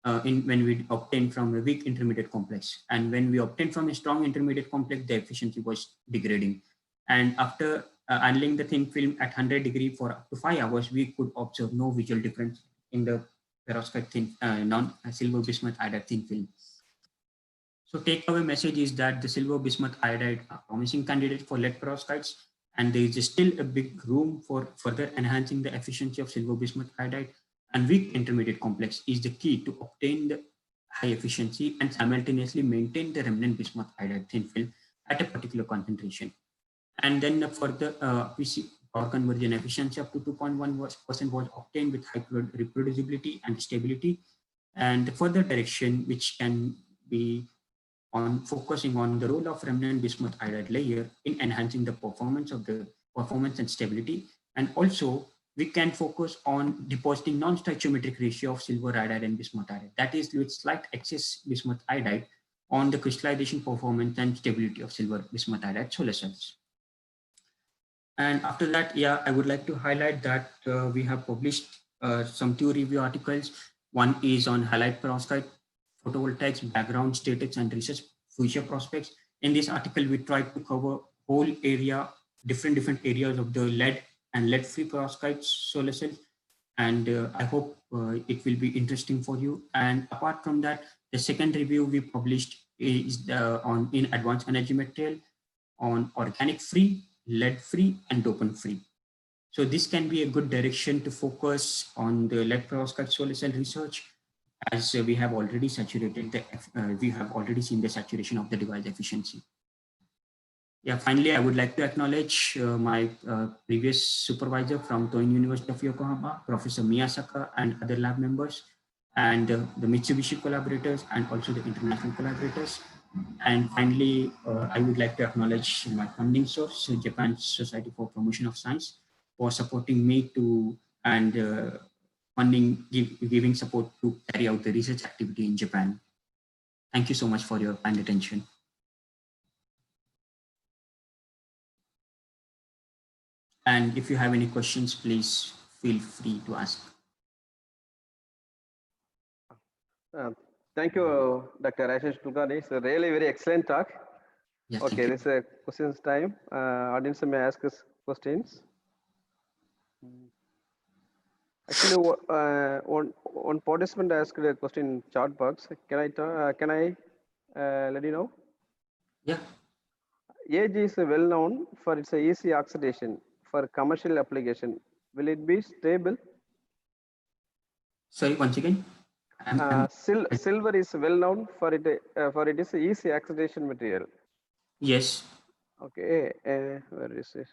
when we obtained from a weak intermediate complex. And when we obtained from a strong intermediate complex, the efficiency was degrading. And after handling the thin film at 100 degrees for up to 5 hours, we could observe no visual difference in the perovskite thin, non-silver bismuth iodide thin film. So takeaway message is that the silver bismuth iodide are promising candidates for lead perovskites, and there is still a big room for further enhancing the efficiency of silver bismuth iodide, and weak intermediate complex is the key to obtain the high efficiency and simultaneously maintain the remnant bismuth iodide thin film at a particular concentration. And then for the power conversion efficiency up to 2.1% was obtained with high reproducibility and stability. And the further direction, which can be on focusing on the role of remnant bismuth iodide layer in enhancing the performance and stability. And also we can focus on depositing non-stoichiometric ratio of silver iodide and bismuth iodide, that is with slight excess bismuth iodide, on the crystallization performance and stability of silver bismuth iodide solar cells. And after that, yeah, I would like to highlight that we have published some 2 review articles. One is on halide perovskite, photovoltaics, background statics, and research future prospects. In this article, we tried to cover whole area, different areas of the lead and lead-free perovskite solar cells. And I hope it will be interesting for you. And apart from that, the second review we published is in advanced energy material on organic free, lead free, and dopant free. So this can be a good direction to focus on the lead perovskite solar cell research, as we have already saturated we have already seen the saturation of the device efficiency. Yeah, finally, I would like to acknowledge my previous supervisor from Toin University of Yokohama, Professor Miyasaka, and other lab members, and the Mitsubishi collaborators, and also the international collaborators. And finally, I would like to acknowledge my funding source, Japan's Society for Promotion of Science, for supporting me to and giving support to carry out the research activity in Japan. Thank you so much for your kind attention. And if you have any questions, please feel free to ask. Thank you, Dr. Ashish Kulkarni. It's a really very excellent talk. Yes, okay, this is a questions time. Audience may ask us questions. Actually, one participant asked a question in chat box. Can I let you know? Yeah. AG is well known for its easy oxidation for commercial application. Will it be stable? Sorry, once again. Silver is well known for it is easy oxidation material. Yes. Okay. Where is it?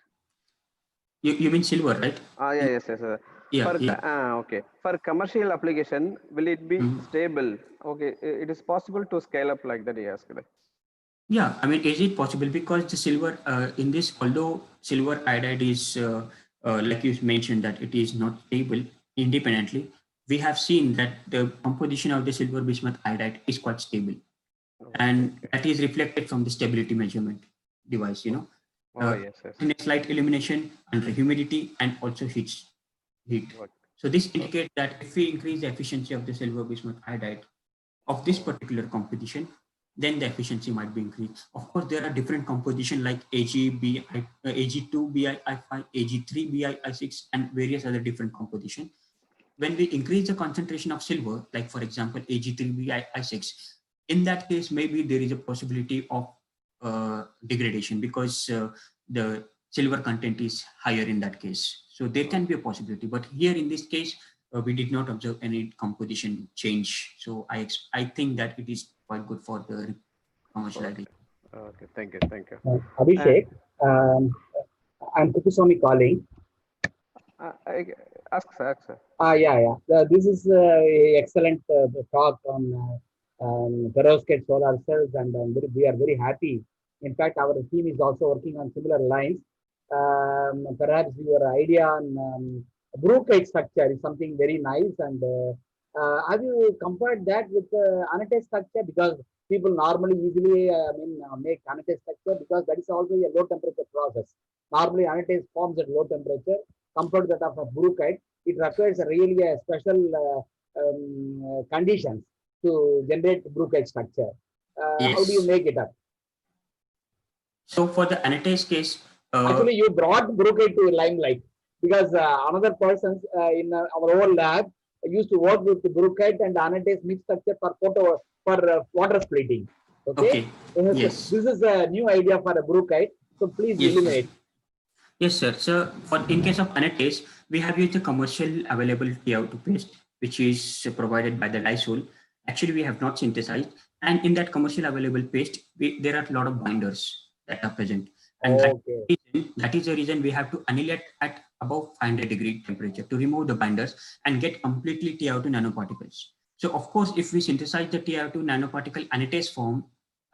You mean silver, right? Yeah, yes. Yeah. Okay. For commercial application, will it be stable? Okay. It is possible to scale up like that, he asked. Yeah, I mean, is it possible? Because the silver in this, although silver iodide is, like you mentioned, that it is not stable independently, we have seen that the composition of the silver bismuth iodide is quite stable. And that is reflected from the stability measurement device, you know. Yes. In a slight illumination under humidity and also heat. So this indicates that if we increase the efficiency of the silver bismuth iodide of this particular composition, then the efficiency might be increased. Of course, there are different composition like AG2, BiI5, AG3, BiI6, and various other different composition. When we increase the concentration of silver, like for example, AG3, BiI6, in that case, maybe there is a possibility of degradation because the silver content is higher in that case. So there can be a possibility, but here in this case, we did not observe any composition change. So I think that it is quite good for the commercialization. Okay, thank you. Abhishek, I'm Kupuswamy calling. Ask sir. Yeah. This is excellent talk on perovskite solar cells, and we are very happy. In fact, our team is also working on similar lines. Perhaps your idea on brookite structure is something very nice. And have you compared that with anatase structure? Because people normally easily make anatase structure because that is also a low temperature process. Normally, anatase forms at low temperature compared to that of a brookite. It requires really a special conditions to generate brookite structure. Yes. How do you make it up? So for the anatase case, actually you brought brookite to limelight because another person in our own lab used to work with brookite and anatase mixed structure for water splitting. Okay. Yes. This is a new idea for a brookite. So please illuminate. Yes, sir. So in case of anatase, we have used the commercial available TiO2 paste, which is provided by the Lysol. Actually, we have not synthesized. And in that commercial available paste, there are a lot of binders that are present. And that is the reason we have to annihilate at above 500-degree temperature to remove the binders and get completely TiO2 nanoparticles. So of course, if we synthesize the TiO2 nanoparticle anatase form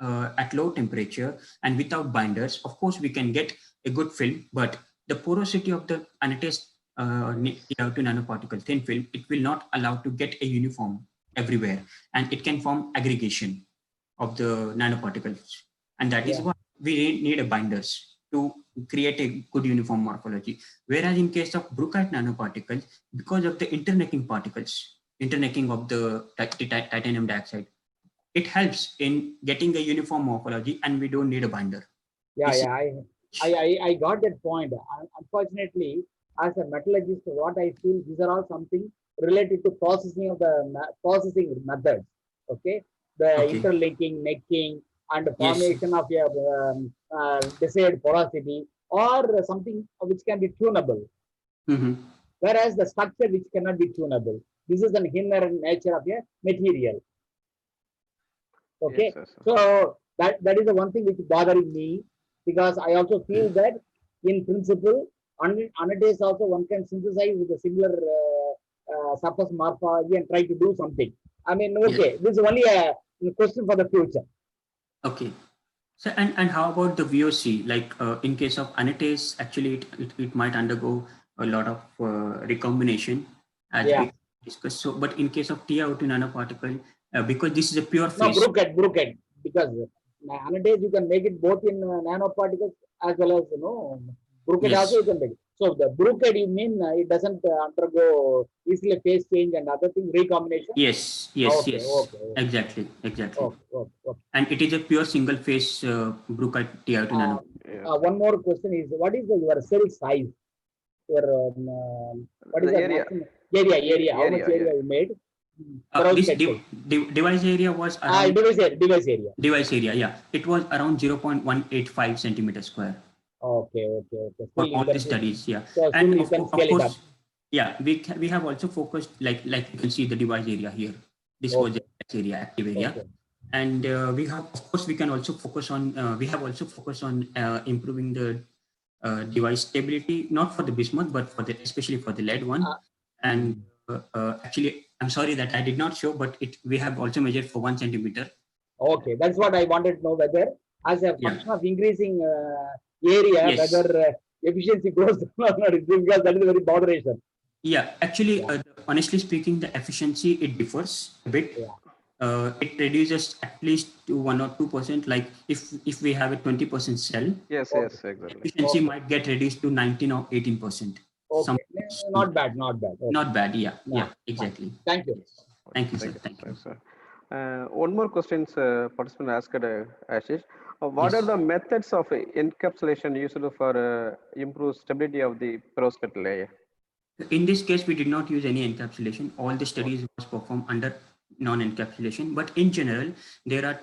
at low temperature and without binders, of course, we can get a good film, but the porosity of the anatase TiO2 nanoparticle thin film, it will not allow to get a uniform everywhere, and it can form aggregation of the nanoparticles. And that is why we need a binders to create a good uniform morphology. Whereas in case of brookite nanoparticles, because of the internecking particles, internecking of the titanium dioxide, it helps in getting a uniform morphology, and we don't need a binder. I got that point. Unfortunately, as a metallurgist, what I feel, these are all something related to processing of the processing methods. Okay, the interlinking, necking, and the formation of your desired porosity, or something which can be tunable. whereas the structure which cannot be tunable. This is an inner nature of a material. Okay, Yes, yes, so that is the one thing which is bothering me, because I also feel that in principle, anodase also one can synthesize with a similar surface morphology and try to do something. I mean, okay, Yes. this is only a question for the future. Okay. So, and how about the VOC? Like in case of anatase, actually it might undergo a lot of recombination as Yeah. we discussed. So, but in case of TiO2 nanoparticle, because this is a pure No, phase. Brookhead, because anodase you can make it both in nanoparticles as well as Brookhead Yes. also you can make it. So the Brookhead, you mean it doesn't undergo easily phase change and other things, recombination? Yes. Okay. Exactly. Okay. And it is a pure single phase Brookite TiO2 nano. yes. One more question is, what is your cell size? Your what is The the area. maximum area? How much area you made? This Perovskite cell. device area was around Device area. device area. Yeah, it was around 0.185 centimeter square. Okay. For Still you all the can, studies, yeah. so still And you can of scale it up. course, yeah, we have also focused, like you can see the device area here. This was the device area, active area. Okay. And we have, of course, we can also focus on, we have also focused on improving the device stability, not for the bismuth, but for the, especially for the lead one. And actually, I'm sorry that I did not show, but we have also measured for 1 centimeter. Okay, that's what I wanted to know, whether as a function of increasing area, Yes. whether efficiency goes down or not, because that is very botheration. Yeah, actually, honestly speaking, the efficiency, it differs a bit. Yeah. It reduces at least to 1 or 2%. Like if we have a 20% cell, Yes, Okay. yes, exactly. efficiency might get reduced to 19 or 18%. Okay, not bad. Okay. Not bad. Yeah, Yeah. exactly. Thank you. Yes. Thank you, sir. Thank Thank you. sir. One more question, participant asked, Ashish. What Yes. are the methods of encapsulation used for improve stability of the perovskite layer? In this case, we did not use any encapsulation. All the studies was performed under non-encapsulation. But in general, there are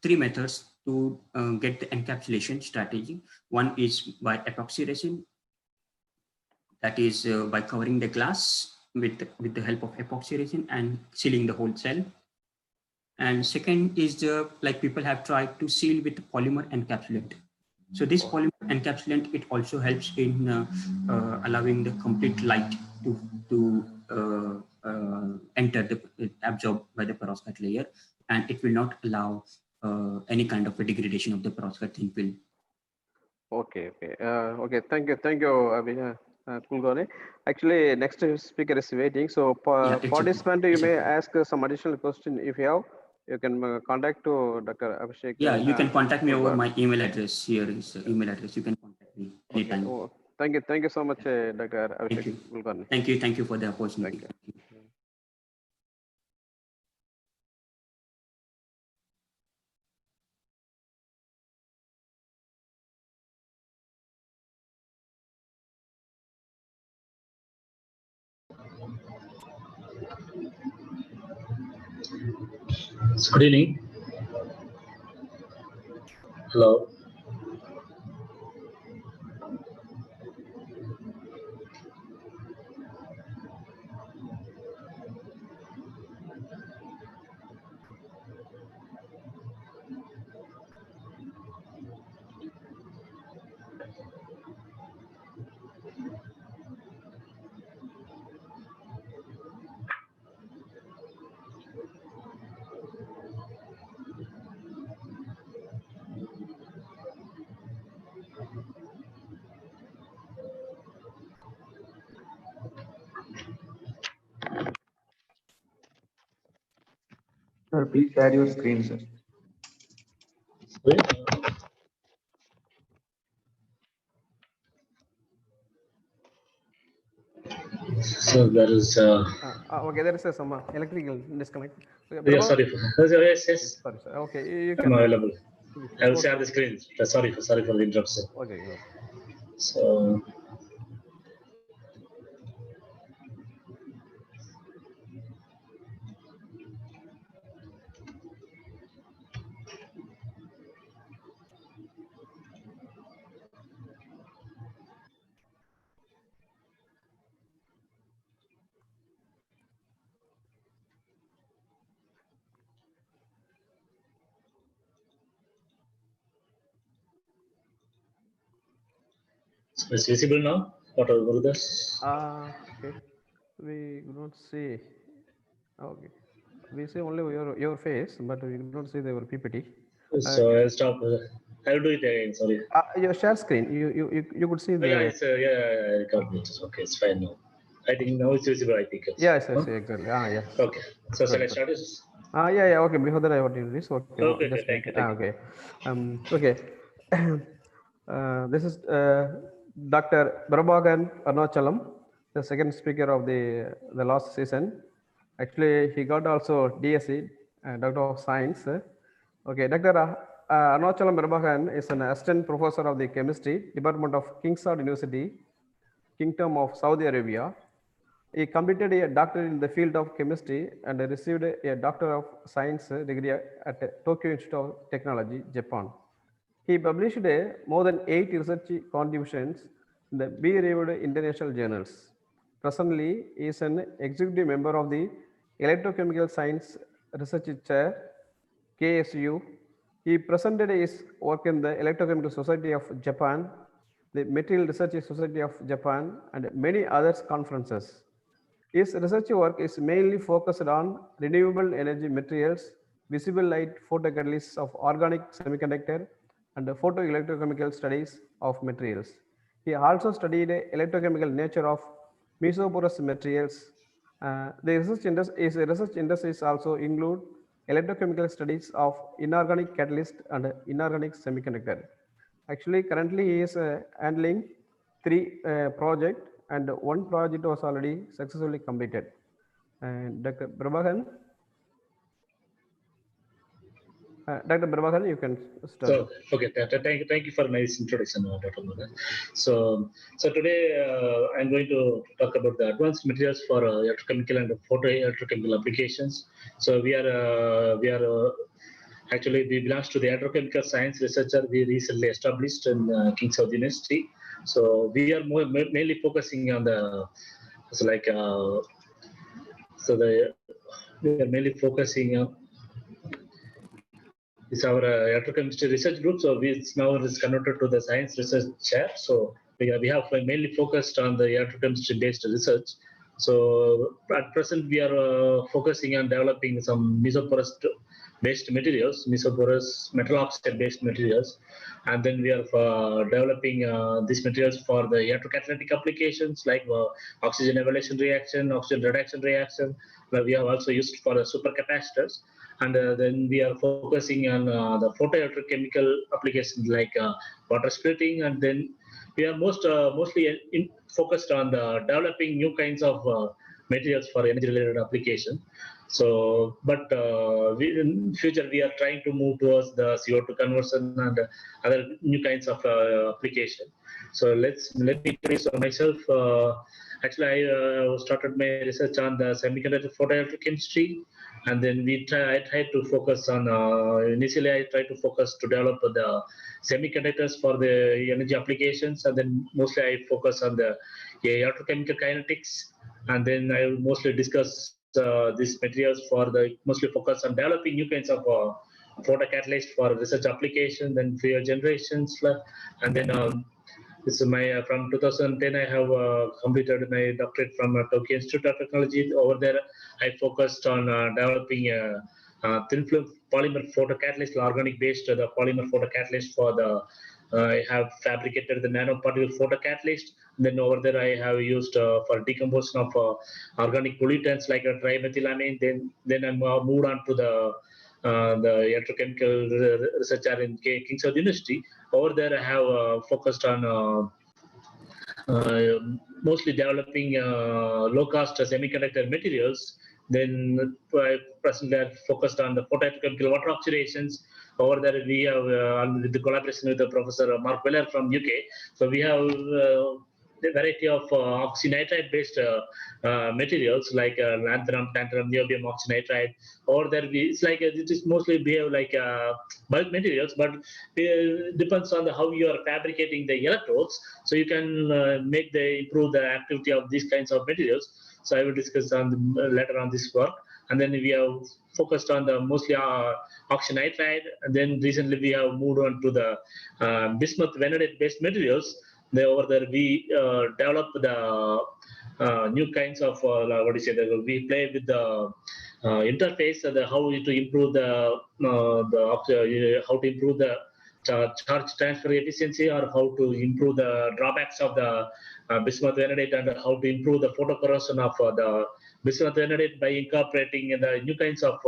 three methods to get the encapsulation strategy. One is by epoxy resin, that is by covering the glass with the help of epoxy resin and sealing the whole cell. And second is like people have tried to seal with polymer encapsulant. So this polymer encapsulant, it also helps in allowing the complete light to enter absorbed by the perovskite layer, and it will not allow any kind of a degradation of the perovskite thin film. Okay. Thank you, Kulgone. Actually, next speaker is waiting. So, participant, you may ask some additional question if you have. You can contact to Dr. Abhishek. Yeah, you can contact me over Kulkarni. my email address. Here is the email address. You can contact me anytime. Oh, thank you so much, Dr. Abhishek Kulkarni. Thank you for the opportunity. Thank you. Good evening. Hello. Sir, please share your screen, sir. Sorry? So there is. Okay, there is some electrical disconnect. Yeah, sorry. Yes. Sorry, sir. Okay, you I'm can. available. I will Okay. share the screen. Sorry for the interruption. Okay. So. It's visible now, Dr. Gurudas? Okay. We do not see. Okay. We see only your face, but we do not see your PPT. So I'll stop. I'll do it again. Sorry. Your share screen. You could see the. Yeah, it's I got it. Okay, it's fine now. I think now it's visible. I think. Yes, exactly. Yes. Okay. So shall I start this? Yeah. Okay. Before that, I want to do this. Okay. Okay. Just Thank you. okay. Okay. This is Dr. Prabhagan Arnachalam, the second speaker of the last season. Actually, he got also DSc, Doctor of Science. Okay, Dr. Arnachalam Prabhagan is an assistant professor of the chemistry department of King Saud University, Kingdom of Saudi Arabia. He completed a doctorate in the field of chemistry and received a Doctor of Science degree at Tokyo Institute of Technology, Japan. He published more than 8 research contributions in the peer-reviewed international journals. Presently, he is an executive member of the Electrochemical Science Research Chair, KSU. He presented his work in the Electrochemical Society of Japan, the Material Research Society of Japan, and many other conferences. His research work is mainly focused on renewable energy materials, visible light photocatalysts of organic semiconductor, and the photoelectrochemical studies of materials. He also studied electrochemical nature of mesoporous materials. His research interests also include electrochemical studies of inorganic catalyst and inorganic semiconductor. Actually, currently he is handling 3 projects, and 1 project was already successfully completed. And Dr. Prabhagan, you can start. So, okay, thank you for nice introduction, Dr. Mother. So today I'm going to talk about the advanced materials for electrochemical and photoelectrochemical applications. So we are actually we belongs to the electrochemical science researcher. We recently established in King Saud University. So we are mainly focusing on the we are mainly focusing on. It's our electrochemistry research group. So it's now converted to the science research chair. So we have mainly focused on the electrochemistry based research. So at present we are focusing on developing some mesoporous based materials, mesoporous metal oxide based materials, and then we are developing these materials for the electrocatalytic applications like oxygen evaluation reaction, oxygen reduction reaction. We have also used for the supercapacitors. And then we are focusing on the photoelectrochemical applications like water splitting, and then we are mostly focused on the developing new kinds of materials for energy-related application. So, but in future we are trying to move towards the CO2 conversion and other new kinds of application. So let me introduce myself. Actually, I started my research on the semiconductor photoelectrochemistry. And then I tried to focus on, initially I tried to focus to develop the semiconductors for the energy applications. And then mostly I focus on the electrochemical kinetics. And then I will mostly discuss these materials mostly focus on developing new kinds of photocatalysts for research applications and fuel generations. And then this is from 2010. I have completed my doctorate from Tokyo Institute of Technology. Over there, I focused on developing thin film polymer photocatalyst, organic-based the polymer photocatalyst for the. I have fabricated the nanoparticle photocatalyst. Then over there, I have used for decomposition of organic pollutants like trimethylamine. Then I moved on to the electrochemical researcher in King Saud University. Over there, I have focused on mostly developing low-cost semiconductor materials. Then presently I focused on the photoelectrochemical water oxidations. Over there, we have with the collaboration with the Professor Mark Weller from UK. So we have a variety of oxy-nitride based materials like lanthanum, tantalum, niobium oxy-nitride. Over there, it's like it is mostly behave like bulk materials, but it depends on how you are fabricating the electrodes. So you can improve the activity of these kinds of materials. So I will discuss on later on this work. And then we have focused on the mostly oxy-nitride. And then recently we have moved on to the bismuth vanadate based materials. over there we develop the new kinds of we play with the interface, how to improve how to improve the charge transfer efficiency, or how to improve the drawbacks of the bismuth vanadate, and how to improve the photocorrosion of the bismuth vanadate by incorporating the new kinds of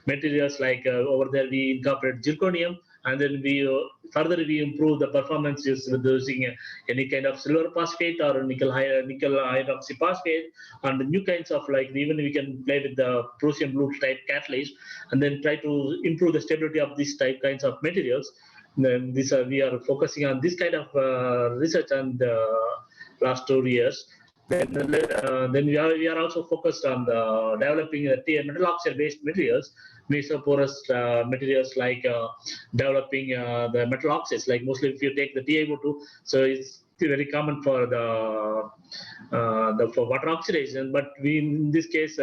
materials, like over there we incorporate zirconium, and then we further we improve the performance with using any kind of silver phosphate or nickel hydroxy phosphate, and new kinds of, like, even we can play with the Prussian blue type catalyst, and then try to improve the stability of these type kinds of materials. Then we are focusing on this kind of research and last 2 years. Then we are also focused on developing metal oxide based materials, mesoporous materials, like developing the metal oxides. Like mostly if you take the TiO2, so it's very common for for water oxidation. But we, in this case,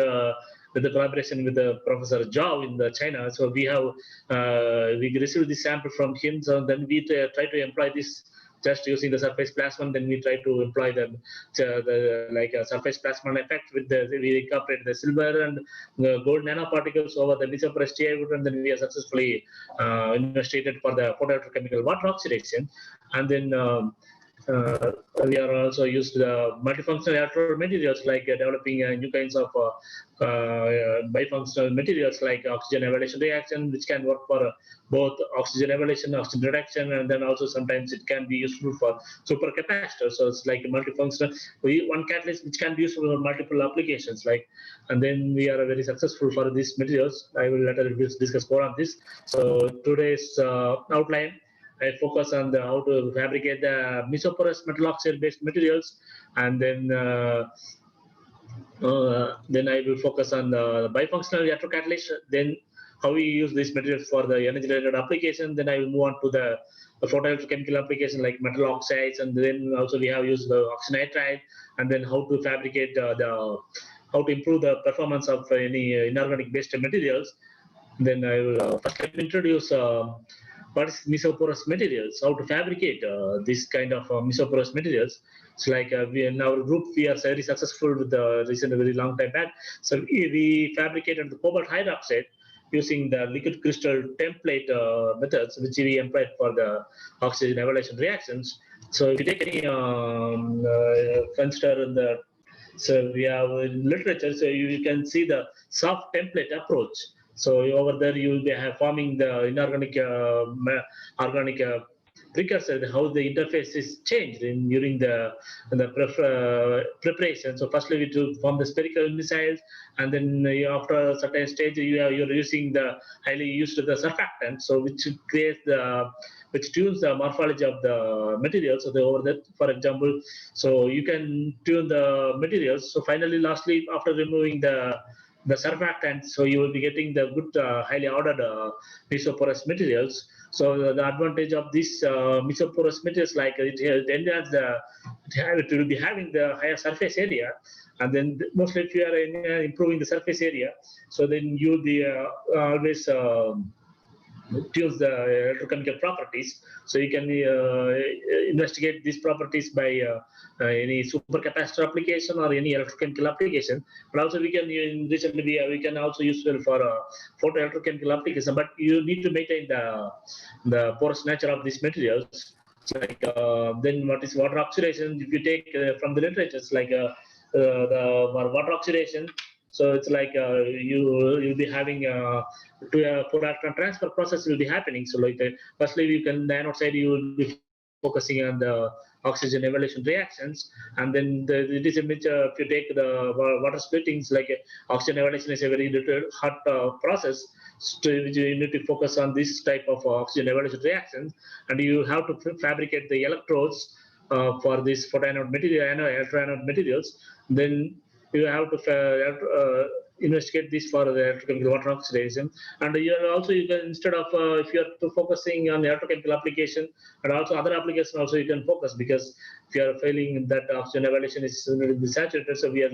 with the collaboration with Professor Zhao in China, so we received this sample from him. So then we try to employ this just using the surface plasma. Then we try to employ the surface plasma effect with we incorporate the silver and gold nanoparticles over the mesoporous TiO2, and then we are successfully investigated for the photoelectrochemical water oxidation. And then we are also used multifunctional electrode materials, like developing new kinds of bifunctional materials like oxygen evaluation reaction, which can work for both oxygen evaluation, oxygen reduction, and then also sometimes it can be useful for supercapacitors. So it's like a multifunctional one catalyst which can be useful for multiple applications. And then we are very successful for these materials. I will later discuss more on this. So today's outline, I focus on how to fabricate the mesoporous metal oxide based materials, and then I will focus on the bifunctional electrocatalyst, then how we use these materials for the energy related application. Then I will move on to the photoelectrochemical application like metal oxides, and then also we have used the oxy-nitride, and then how to fabricate how to improve the performance of any inorganic based materials. Then I will first introduce what is mesoporous materials, how to fabricate this kind of mesoporous materials. So like we in our group, we are very successful with the recent very long time back. So we fabricated the cobalt hydroxide using the liquid crystal template methods, which we employed for the oxygen evaluation reactions. So if you take any consider the, so we have in literature, so you can see the soft template approach. So over there you will be forming the inorganic organic precursor, how the interface is changed during the preparation. So firstly we do form the spherical missiles, and then after a certain stage you're using the highly used the surfactant, so which creates which tunes the morphology of the materials. So over that, for example, so you can tune the materials. So finally, lastly, after removing the surfactant, so you will be getting the good highly ordered mesoporous materials. So the advantage of this mesoporous materials, like it will be having the higher surface area, and then mostly if you are improving the surface area, so then you will be always use the electrochemical properties. So you can investigate these properties by any supercapacitor application or any electrochemical application. But also we can recently we can also use it for photoelectrochemical application. But you need to maintain the porous nature of these materials. Like then what is water oxidation? If you take from the literature, it's like the water oxidation. So it's like you'll be having photon transfer process will be happening. So like firstly, you can, the anode side you will be focusing on the oxygen evaluation reactions, and then it is a if you take the water splittings, like oxygen evaluation is a very hot process. So you need to focus on this type of oxygen evaluation reactions, and you have to fabricate the electrodes for this photoanode material, electroanode materials. Then you have to investigate this for the electrochemical water oxidation. And you can, instead of if you are focusing on the electrochemical application and also other applications, also you can focus, because if you are failing that oxygen evaluation is saturated, so we are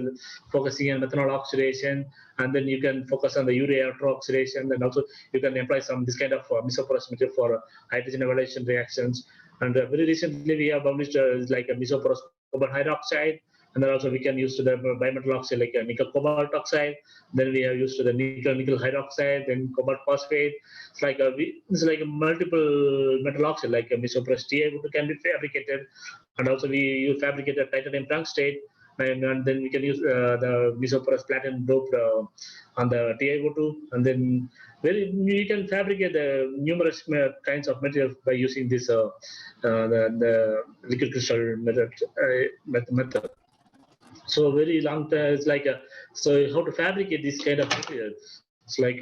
focusing on methanol oxidation, and then you can focus on the urea electro-oxidation, and also you can apply this kind of mesoporous material for hydrogen evaluation reactions. And very recently we have published like a mesoporous cobalt hydroxide, and then also we can use to the bimetal oxide like a nickel cobalt oxide. Then we have used to the nickel hydroxide, then cobalt phosphate. It's like a multiple metal oxide like a mesoporous Ta2 can be fabricated, and also we fabricated titanium tungstate. And then we can use the mesoporous platinum doped on the Ta2, and then we can fabricate numerous kinds of materials by using this the liquid crystal method. So very long time. It's like so how to fabricate this kind of material? It's like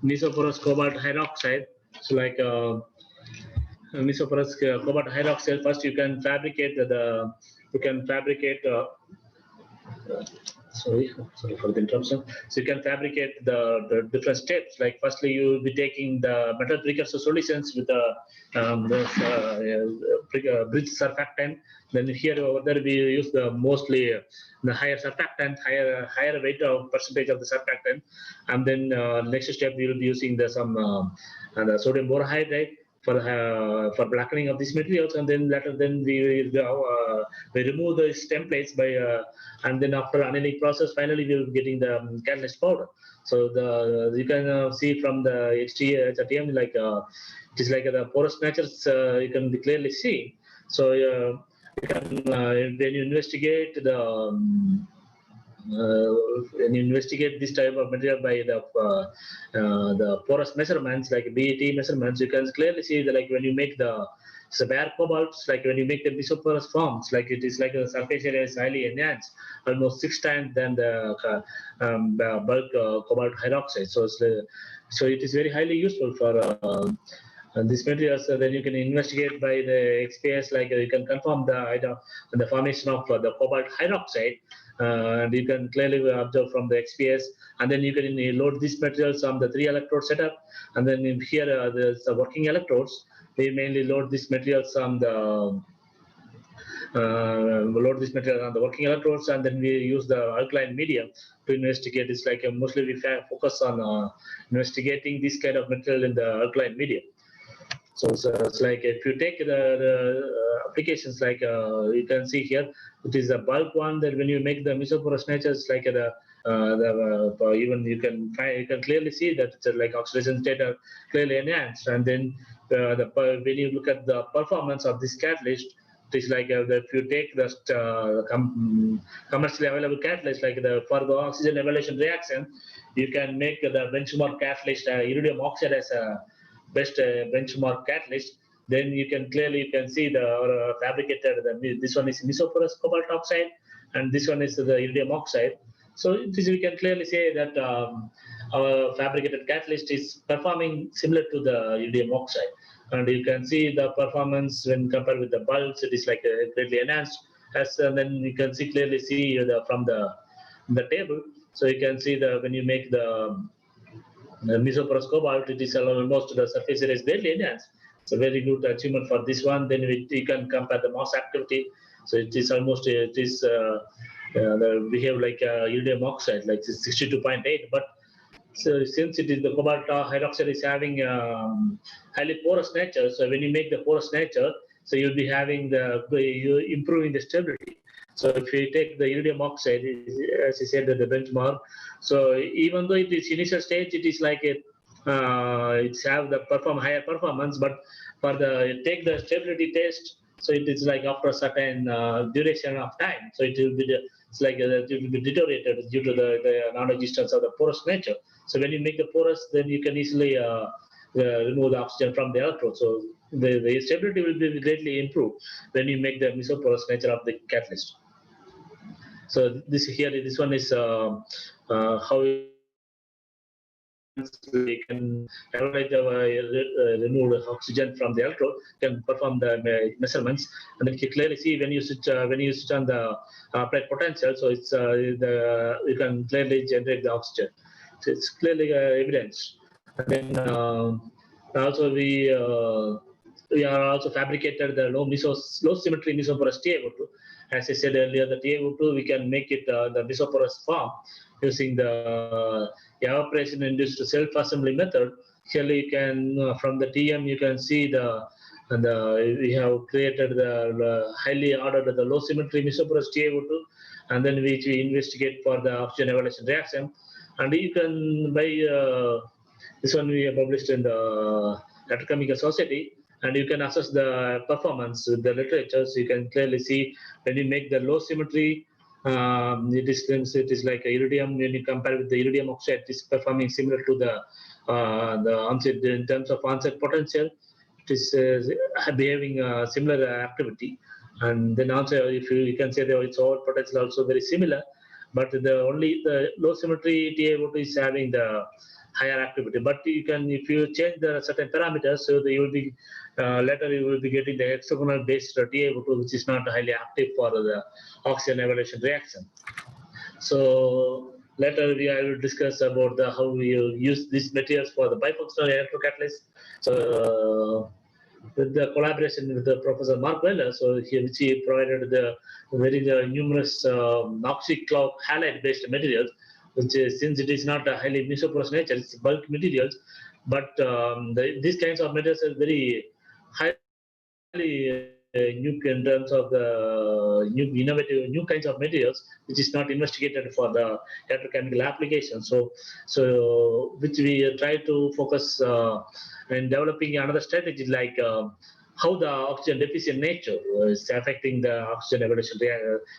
mesoporous cobalt hydroxide. So like mesoporous cobalt hydroxide. First, you can fabricate sorry for the interruption. So you can fabricate the different steps. Like firstly, you will be taking the metal precursor solutions with bridge surfactant. Then here over there we use the mostly the higher surfactant, higher weight of percentage of the surfactant, and then next step we will be using the sodium borohydride for blackening of these materials, and then later we remove these templates by and then after annealing process, finally we will be getting the catalyst powder. So you can see from the HTM like it is like the porous nature you can clearly see. So you can when you investigate when you investigate this type of material by the porous measurements like BET measurements, you can clearly see that like when you make the bare cobalts, like when you make the mesoporous forms, like it is like the surface area is highly enhanced, almost 6 times than the bulk cobalt hydroxide. So it is very highly useful for these materials. Then you can investigate by the XPS, like you can confirm the formation of the cobalt hydroxide, and you can clearly observe from the XPS, and then you can load these materials on the 3 electrode setup, and then in here there's the working electrodes. We mainly load these materials on the working electrodes, and then we use the alkaline medium to investigate. It's like mostly we focus on investigating this kind of material in the alkaline medium. So it's like if you take the applications like you can see here, it is a bulk one. That when you make the mesoporous nature, it's like even you can clearly see that it's like oxidation state are clearly enhanced. And then when you look at the performance of this catalyst, it is like if you take the commercially available catalyst, like for the oxygen evaluation reaction, you can make the benchmark catalyst iridium oxide as a best benchmark catalyst. Then you can clearly see the fabricated. This one is mesoporous cobalt oxide, and this one is the iridium oxide. So we can clearly say that our fabricated catalyst is performing similar to the iridium oxide, and you can see the performance when compared with the bulks. It is like greatly enhanced. And then you can clearly see from the table. So you can see when you make the mesoporous cobalt, it is almost the surface area is greatly enhanced. It's a very good achievement for this one. Then you can compare the mass activity. So it is almost behave like iridium oxide, like 62.8. But so since it is the cobalt hydroxide is having highly porous nature, so when you make the porous nature, so you'll be having you improving the stability. So if you take the iridium oxide, as I said, the benchmark. So even though it is initial stage, it is like it's have the higher performance, but for take the stability test, so it is like after a certain duration of time, so it will be it will be deteriorated due to the non-existence of the porous nature. So when you make the porous, then you can easily remove the oxygen from the electrode. So the stability will be greatly improved when you make the mesoporous nature of the catalyst. So this one is how we can remove the oxygen from the electrode, can perform the measurements, and then you clearly see when you switch on the applied potential. So it's you can clearly generate the oxygen. So it's clearly evidence. And then also we are also fabricated the low symmetry mesoporous Ta2. As I said earlier, the Ta2 we can make it the mesoporous form using the evaporation induced self-assembly method. Here you can from the TM you can see the and we have created the highly ordered the low symmetry mesoporous TiO2, and then which we investigate for the oxygen evaluation reaction. And you can buy this one we have published in the Electrochemical Society, and you can assess the performance with the literature. So you can clearly see when you make the low symmetry, it is like a iridium. When you compare with the iridium oxide, it is performing similar to the onset in terms of onset potential. It is behaving similar activity, and then also if you can say that its over potential also very similar, but the low symmetry TiO2 is having the higher activity. But you can, if you change the certain parameters, so you will be later you will be getting the hexagonal based TiO2, which is not highly active for the oxygen evaluation reaction. So later I will discuss about how we use these materials for the bifunctional electrocatalyst. So with the collaboration with the Professor Mark Weller, so which he provided the very numerous oxy-cloud halide-based materials, which is, since it is not a highly mesoporous nature, it's bulk materials, but these kinds of materials are very highly new in terms of the innovative new kinds of materials, which is not investigated for the electrochemical application. So which we try to focus in developing another strategy, like how the oxygen deficient nature is affecting the oxygen evaluation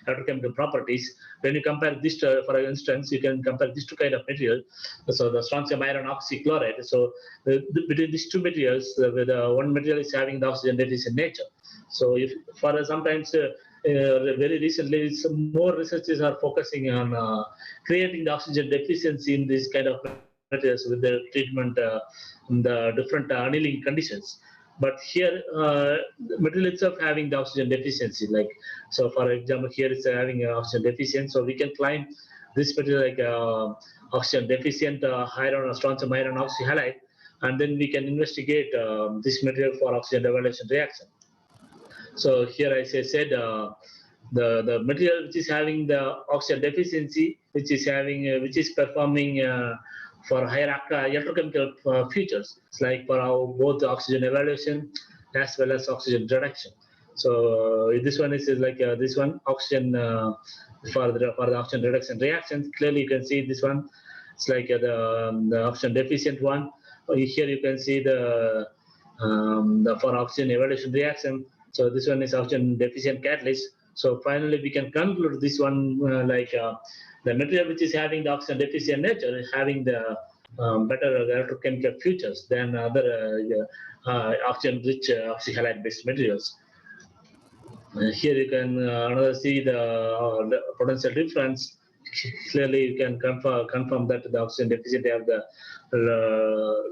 electrochemical properties. When you compare this to, for instance, you can compare these two kind of material. So the strontium iron oxychloride. So between these two materials, one material is having the oxygen deficient nature. So if for sometimes very recently, some more researchers are focusing on creating the oxygen deficiency in this kind of materials with the treatment in the different annealing conditions. But here, the material itself having the oxygen deficiency. Like, so for example, here it's having an oxygen deficiency. So we can claim this material like oxygen deficient iron or strontium iron oxyhalide, and then we can investigate this material for oxygen evaluation reaction. So here I said the material which is having the oxygen deficiency, which is performing for higher electrochemical features. It's like for our both oxygen evaluation as well as oxygen reduction. So this one is like this one oxygen for the oxygen reduction reactions. Clearly you can see this one. It's like the oxygen deficient one. Here you can see the for oxygen evaluation reaction. So this one is oxygen deficient catalyst. So finally we can conclude this one the material which is having the oxygen deficient nature is having the better electrochemical features than other oxygen rich oxyhalide based materials. Here you can see the potential difference. Clearly you can confirm that the oxygen deficient have the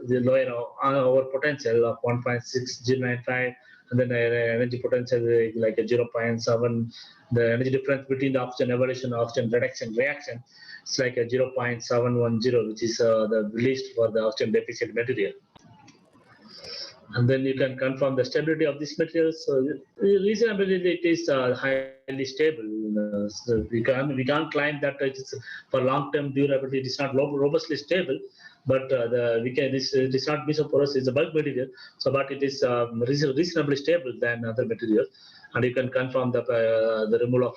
lower over potential of 1.6095, and then the energy potential like a 0.7. The energy difference between the oxygen evaluation and oxygen reduction reaction is like a 0.710, which is the released for the oxygen deficient material. And then you can confirm the stability of this material. So reasonably it is highly stable. So we can't claim that it is for long-term durability. It is not robustly stable, but it is not mesoporous. It's a bulk material. So, but it is reasonably stable than other materials. And you can confirm the removal of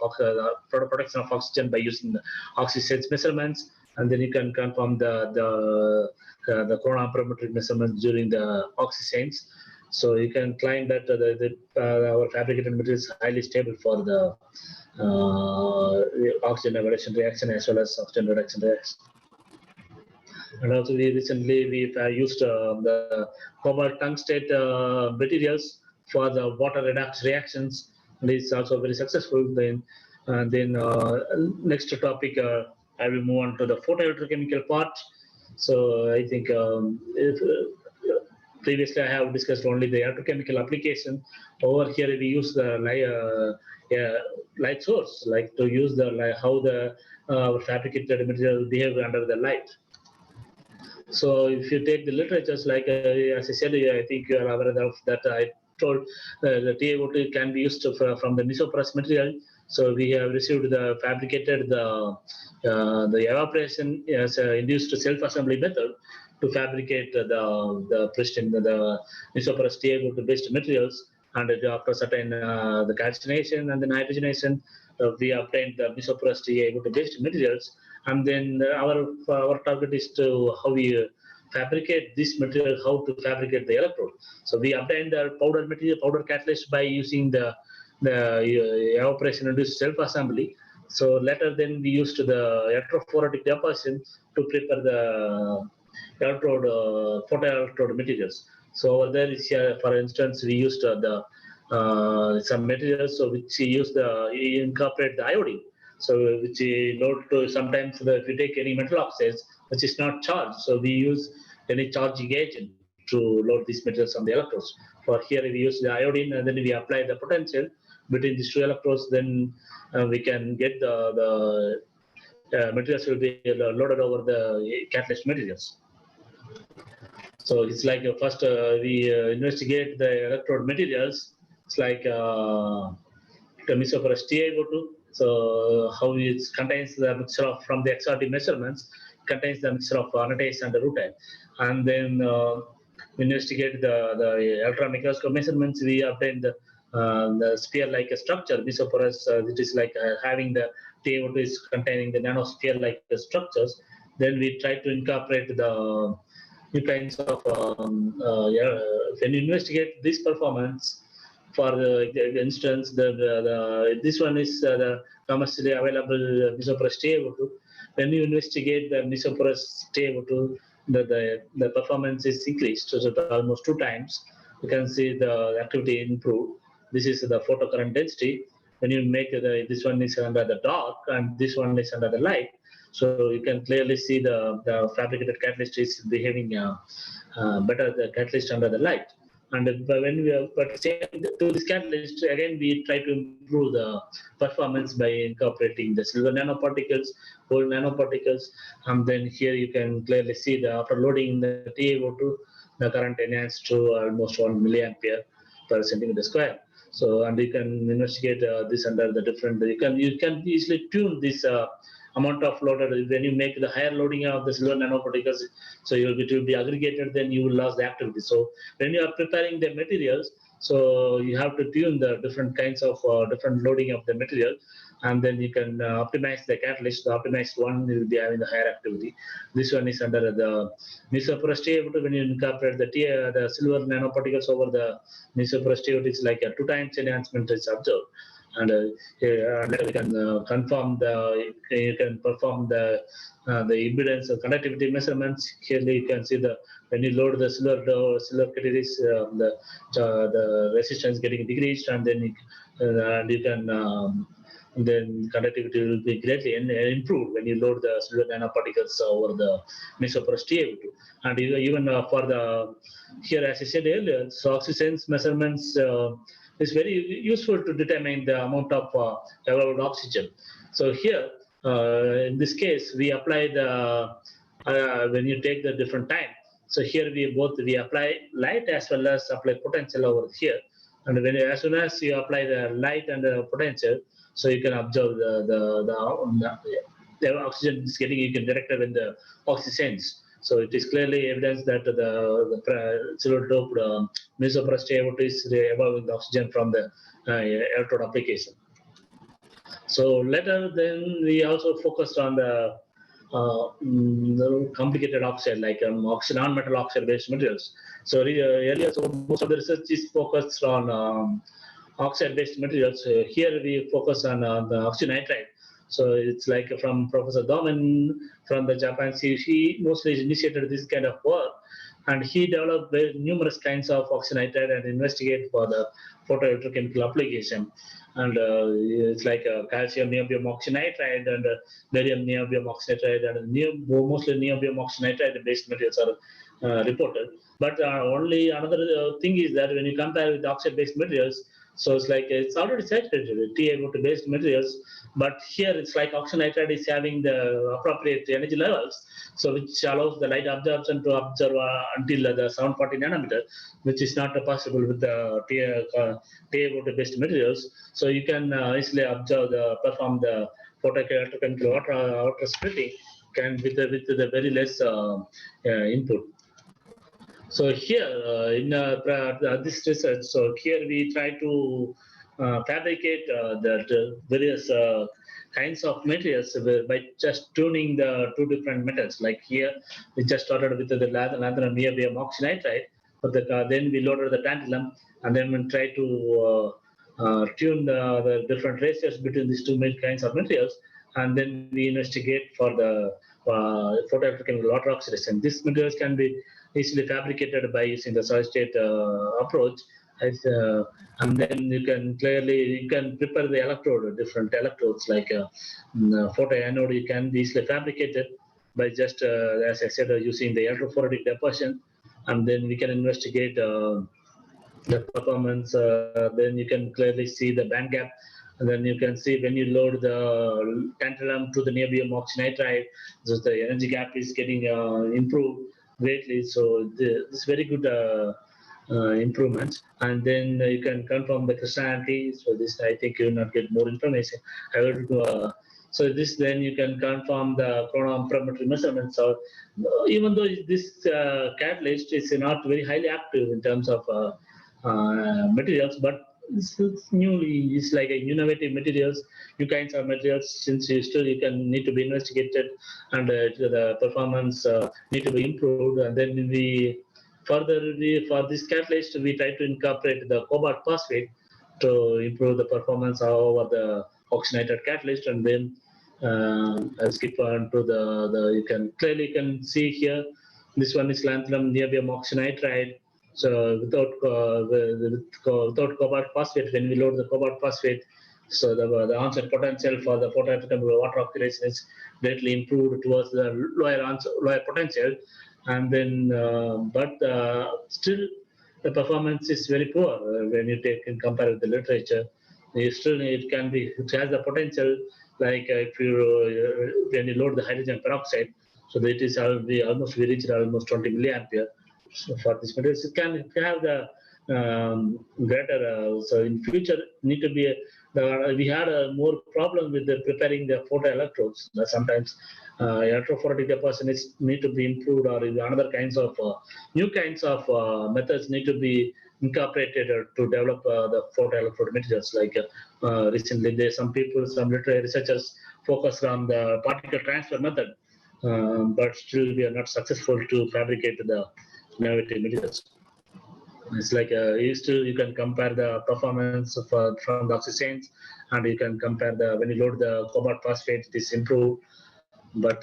production of oxygen by using the oxy-sense measurements, and then you can confirm the chronoamperometric measurements during the oxy-sense. So you can claim that our fabricated material is highly stable for the oxygen evaluation reaction as well as oxygen reduction reaction. And also we recently used the cobalt tungstate materials for the water redox reactions, and it's also very successful. Then next topic, I will move on to the photoelectrochemical part. So I think previously I have discussed only the electrochemical application. Over here we use the light source, like to use the how the fabricated material behave under the light. So if you take the literatures, like as I said, I think you are aware of that. I told the TiO2 can be used from the mesoporous material. So we have received the fabricated the evaporation as induced self-assembly method to fabricate the pristine the mesoporous TiO2 based materials. and after certain the calcination and then hydrogenation, we obtained the mesoporous TA-based materials, and then our target is to how we fabricate this material, how to fabricate the electrode. So we obtained the powder material, powder catalyst by using the evaporation induced self-assembly. So later then we used the electrophoretic deposition to prepare the electrode, photoelectrode materials. So over there is, for instance, we used some materials so which incorporate the iodine. So which load to sometimes if you take any metal oxides which is not charged, so we use any charging agent to load these materials on the electrodes. For here we use the iodine and then we apply the potential between these two electrodes. Then we can get the materials will be loaded over the catalyst materials. So it's like first we investigate the electrode materials. It's like the mesoporous TA-O2. So how it contains the mixture of, from the XRT measurements, contains the mixture of anatase and the rutile. And then we investigate the ultra microscope measurements. We obtain the sphere-like structure, mesoporous, it is like having the TA-O2 is containing the nanosphere-like structures. Then we try to incorporate the new kinds of when you investigate this performance. For instance, this one is the commercially available mesoporous TA-O2. When you investigate the mesoporous TA-O2, the performance is increased, so almost 2 times. You can see the activity improved. This is the photocurrent density. When you make this one is under the dark and this one is under the light, so you can clearly see the fabricated catalyst is behaving better the catalyst under the light. And when we to this catalyst, again we try to improve the performance by incorporating the silver nanoparticles, gold nanoparticles, and then here you can clearly see the after loading the TA-O2, the current enhanced to almost 1 milliampere per centimeter square. So and you can investigate this under the different. You can easily tune this amount of loaded when you make the higher loading of the silver nanoparticles. So it will be aggregated, then you will lose the activity. So when you are preparing the materials, so you have to tune the different kinds of different loading of the material, and then you can optimize the catalyst. The optimized one will be having the higher activity. This one is under the mesoporous TA-O2. When you incorporate the silver nanoparticles over the mesoporous TA-O2, it's like a 2 times enhancement is observed. And later we can confirm you can perform the impedance or conductivity measurements. Here you can see when you load the silver catalyst, the resistance getting decreased, and then you can then conductivity will be greatly improved when you load the silver nanoparticles over the mesoporous TA-O2. And even for the here, as I said earlier, so oxysense measurements is very useful to determine the amount of available oxygen. So here, in this case, we apply when you take the different time. So here we apply light as well as apply potential over here. And as soon as you apply the light and the potential, so you can observe the oxygen is getting, you can direct it in the oxysense. So it is clearly evidence that the silver doped mesoporous TA-O2 is evolving the oxygen from the electrode application. So later then we also focused on the complicated oxide like non-metal oxide based materials. So earlier, so most of the research is focused on oxide based materials. Here we focus on the oxy-nitride. So it's like from Professor Domen from the Japan. He mostly initiated this kind of work, and he developed numerous kinds of oxy-nitride and investigate for the photoelectrochemical application. And it's like calcium niobium oxy-nitride and barium niobium oxy-nitride and mostly niobium oxy-nitride based materials are reported. But only another thing is that when you compare with oxide based materials, so it's like it's already saturated with TA-O2 based materials, but here it's like oxy-nitride is having the appropriate energy levels, so which allows the light absorption to observe until the 740 nanometer, which is not possible with the TA-O2 based materials. So you can easily observe perform the photoelectrochemical water splitting with the very less input. So here in this research, so here we try to fabricate the various kinds of materials by just tuning the two different metals. Like here, we just started with the lanthanum niobium oxy-nitride, but then we loaded the tantalum, and then we try to tune the different ratios between these two kinds of materials, and then we investigate for the photoelectrochemical water oxidation. These materials can be easily fabricated by using the solid state approach. And then you can prepare the electrode, different electrodes like photoanode. You can be easily fabricated by just as I said, using the electrophoretic deposition, and then we can investigate the performance. Then you can clearly see the band gap, and then you can see when you load the tantalum to the niobium oxy-nitride, so the energy gap is getting improved greatly. So this very good improvements, and then you can confirm the crystallinity. So this, I think you will not get more information. I will so this, then you can confirm the chronoamperometry measurements. So even though this catalyst is not very highly active in terms of materials, but it's like a innovative materials, new kinds of materials. Since you need to be investigated, and the performance need to be improved. And then for this catalyst, we try to incorporate the cobalt phosphate to improve the performance over the oxy-nitride catalyst. And then I'll skip on to you can clearly see here. This one is lanthanum niobium oxy-nitride. So without cobalt phosphate, when we load the cobalt phosphate, so the onset potential for the photoelectrochemical water oxidation is greatly improved towards the lower potential. And then, but still the performance is very poor when you compare with the literature. It has the potential, like if you when you load the hydrogen peroxide, so that is we reached almost 20 milliampere. So for this material, it can have the greater. So in future, need to be. We had a more problem with preparing the photoelectrodes. Sometimes electrophoretic deposition need to be improved, or another kinds of new kinds of methods need to be incorporated to develop the photoelectrode materials. Like recently, some literary researchers focused on the particle transfer method, but still we are not successful to fabricate the innovative materials. It's like you can compare the performance from the oxygens, and you can compare when you load the cobalt phosphate, it is improved. But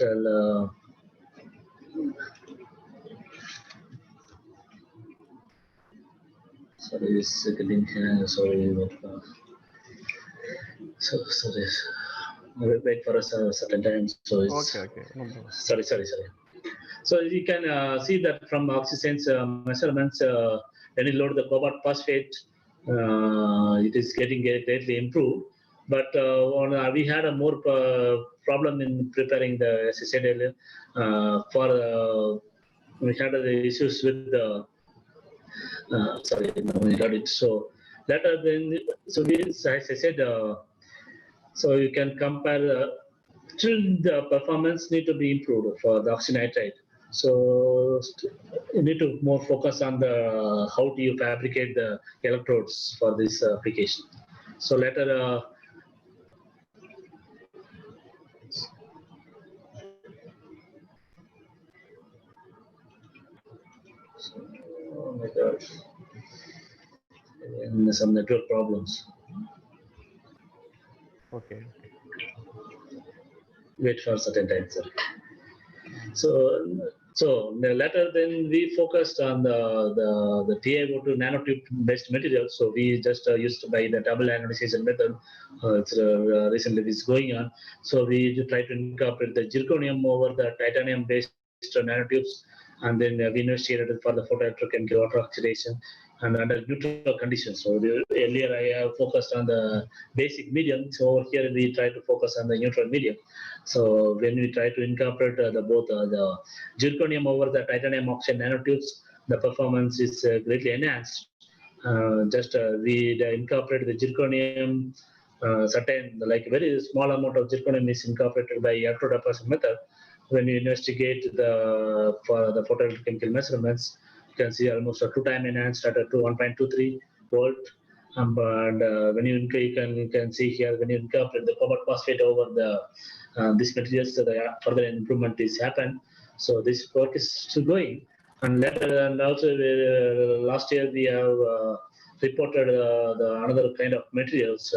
sorry, sorry. Wait for a certain time. So it's okay. No, sorry. So you can see that from oxygens measurements, when you load the cobalt phosphate, it is getting greatly improved. But we had a more problem in preparing the, as I said earlier, we had the issues with the, we got it. So later then, so as I said, so you can compare, still the performance need to be improved for the oxy-nitride. So you need to more focus on how do you fabricate the electrodes for this application. So later, oh my God, and some network problems. okay. Wait for a certain time, sir. So the later then we focused on the TiO2 nanotube based material. So we just used to buy the double anodization method. It's recently is going on. So we try to incorporate the zirconium over the titanium based nanotubes, and then we investigated for the photoelectrochemical water oxidation and under neutral conditions. So earlier I have focused on the basic medium. So over here we try to focus on the neutral medium. So when we try to incorporate both the zirconium over the titanium oxide nanotubes, the performance is greatly enhanced. We incorporate the zirconium, certain like very small amount of zirconium is incorporated by electrode deposition method. When you investigate for the photoelectrochemical measurements, You can see almost a 2-time enhanced at a 1.23 volt. But when you can see here, when you incorporate the cobalt phosphate over the this material, so the further improvement is happened. So this work is still going. And later, and also last year we have reported the another kind of materials.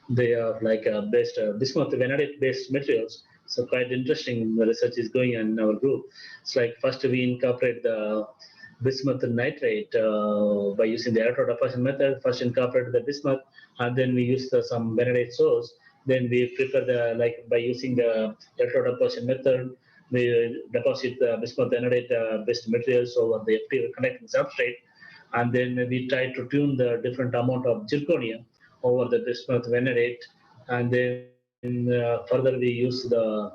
They are like based bismuth vanadate based materials. So quite interesting. The research is going on in our group. It's like first we incorporate the bismuth nitrate by using the electrode deposition method. First incorporate the bismuth, and then we use some vanadate source. Then we prepare the by using the electrode deposition method. We deposit the bismuth vanadate based materials over the FT connecting substrate, and then we try to tune the different amount of zirconia over the bismuth vanadate, and then further we use the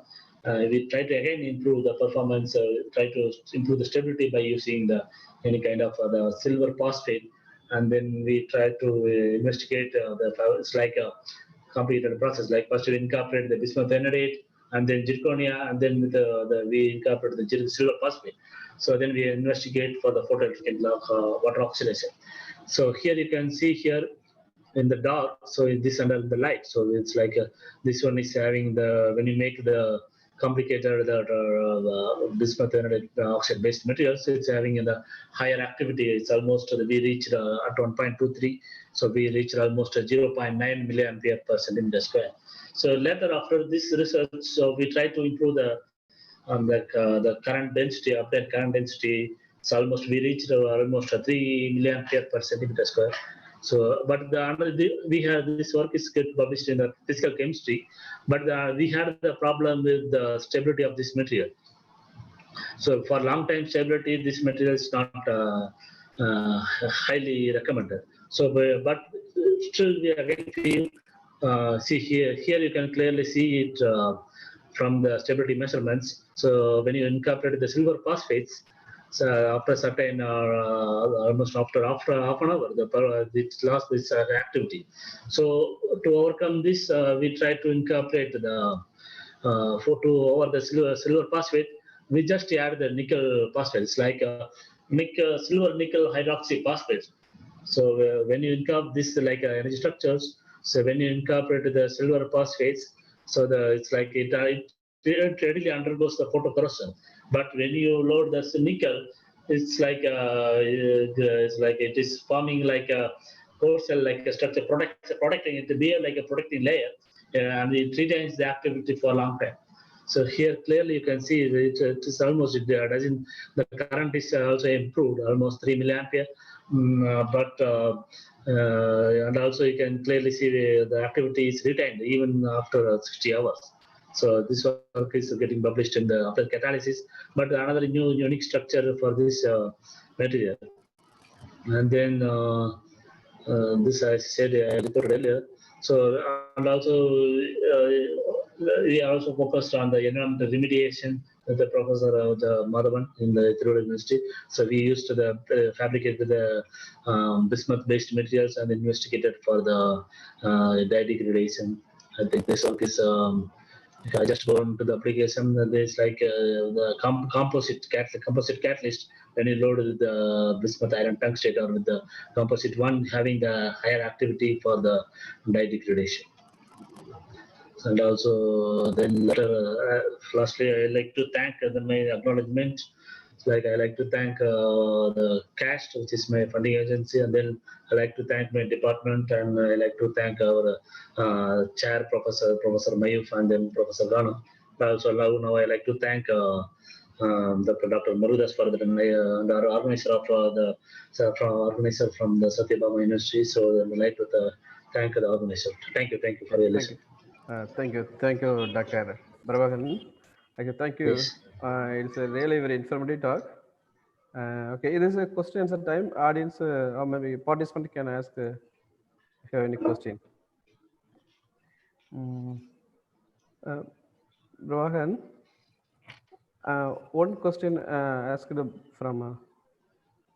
we try to again improve the performance, try to improve the stability by using the any kind of the silver phosphate, and then we try to investigate it's like a complicated process. Like first we incorporate the bismuth vanadate, and then zirconia, and then we incorporate the silver phosphate. So then we investigate for the photoelectric water oxidation. So here you can see here in the dark, so this under the light. So it's like this one is having the, when you make the complicated bismuth vanadate oxide based materials, it's having the higher activity. It's almost we reached at 1.23, so we reached almost 0.9 milliampere per centimeter square. So later after this research, so we try to improve the current density, update current density. It's almost we reached almost 3 milliampere per centimeter square. So, but we have this work is published in the physical chemistry, but we had the problem with the stability of this material. So, for long time stability, this material is not highly recommended. So, but still, we again feel see here you can clearly see it from the stability measurements. So, when you incorporate the silver phosphates, so after certain almost after half an hour, it lost this activity. So to overcome this, we try to incorporate the over the silver phosphate. We just add the nickel phosphate. It's like silver nickel hydroxy phosphate. So when you incorporate this like energy structures, so when you incorporate the silver phosphates, so it's like it readily undergoes the photocorrosion. But when you load the nickel, it's like it is forming like a core cell like a structure, protecting it to be like a protecting layer, and it retains the activity for a long time. So here clearly you can see it is almost the current is also improved almost 3 milliampere, and also you can clearly see the activity is retained even after 60 hours. So this work is getting published in the after catalysis, but another new unique structure for this material. And then this I said I reported earlier. So and also we also focused on the environmental remediation with the professor Madhavan in the Tiruvallur University. So we used to fabricate the bismuth-based materials and investigated for the dye degradation. I think this work is. I just go into the application. There's like the composite catalyst. When you load with the bismuth iron tungstate or with the composite one, having the higher activity for the dye degradation. And also, then lastly, I like to thank my acknowledgement. Like I like to thank the CAST, which is my funding agency, and then I like to thank my department, and I like to thank our chair, Professor Mayuf, and then Professor Rana. Also now I like to thank Dr. Marudas for and our organizer of organizer from the Satyabama University. So I like to thank the organizer. Thank you for your listening. Thank you, Dr. Prabhakaran. Thank you. Yes. It's a really very informative talk. Okay, it is a question answer time. Audience or maybe participant can ask if you have any question. Prabhakaran, one question asked from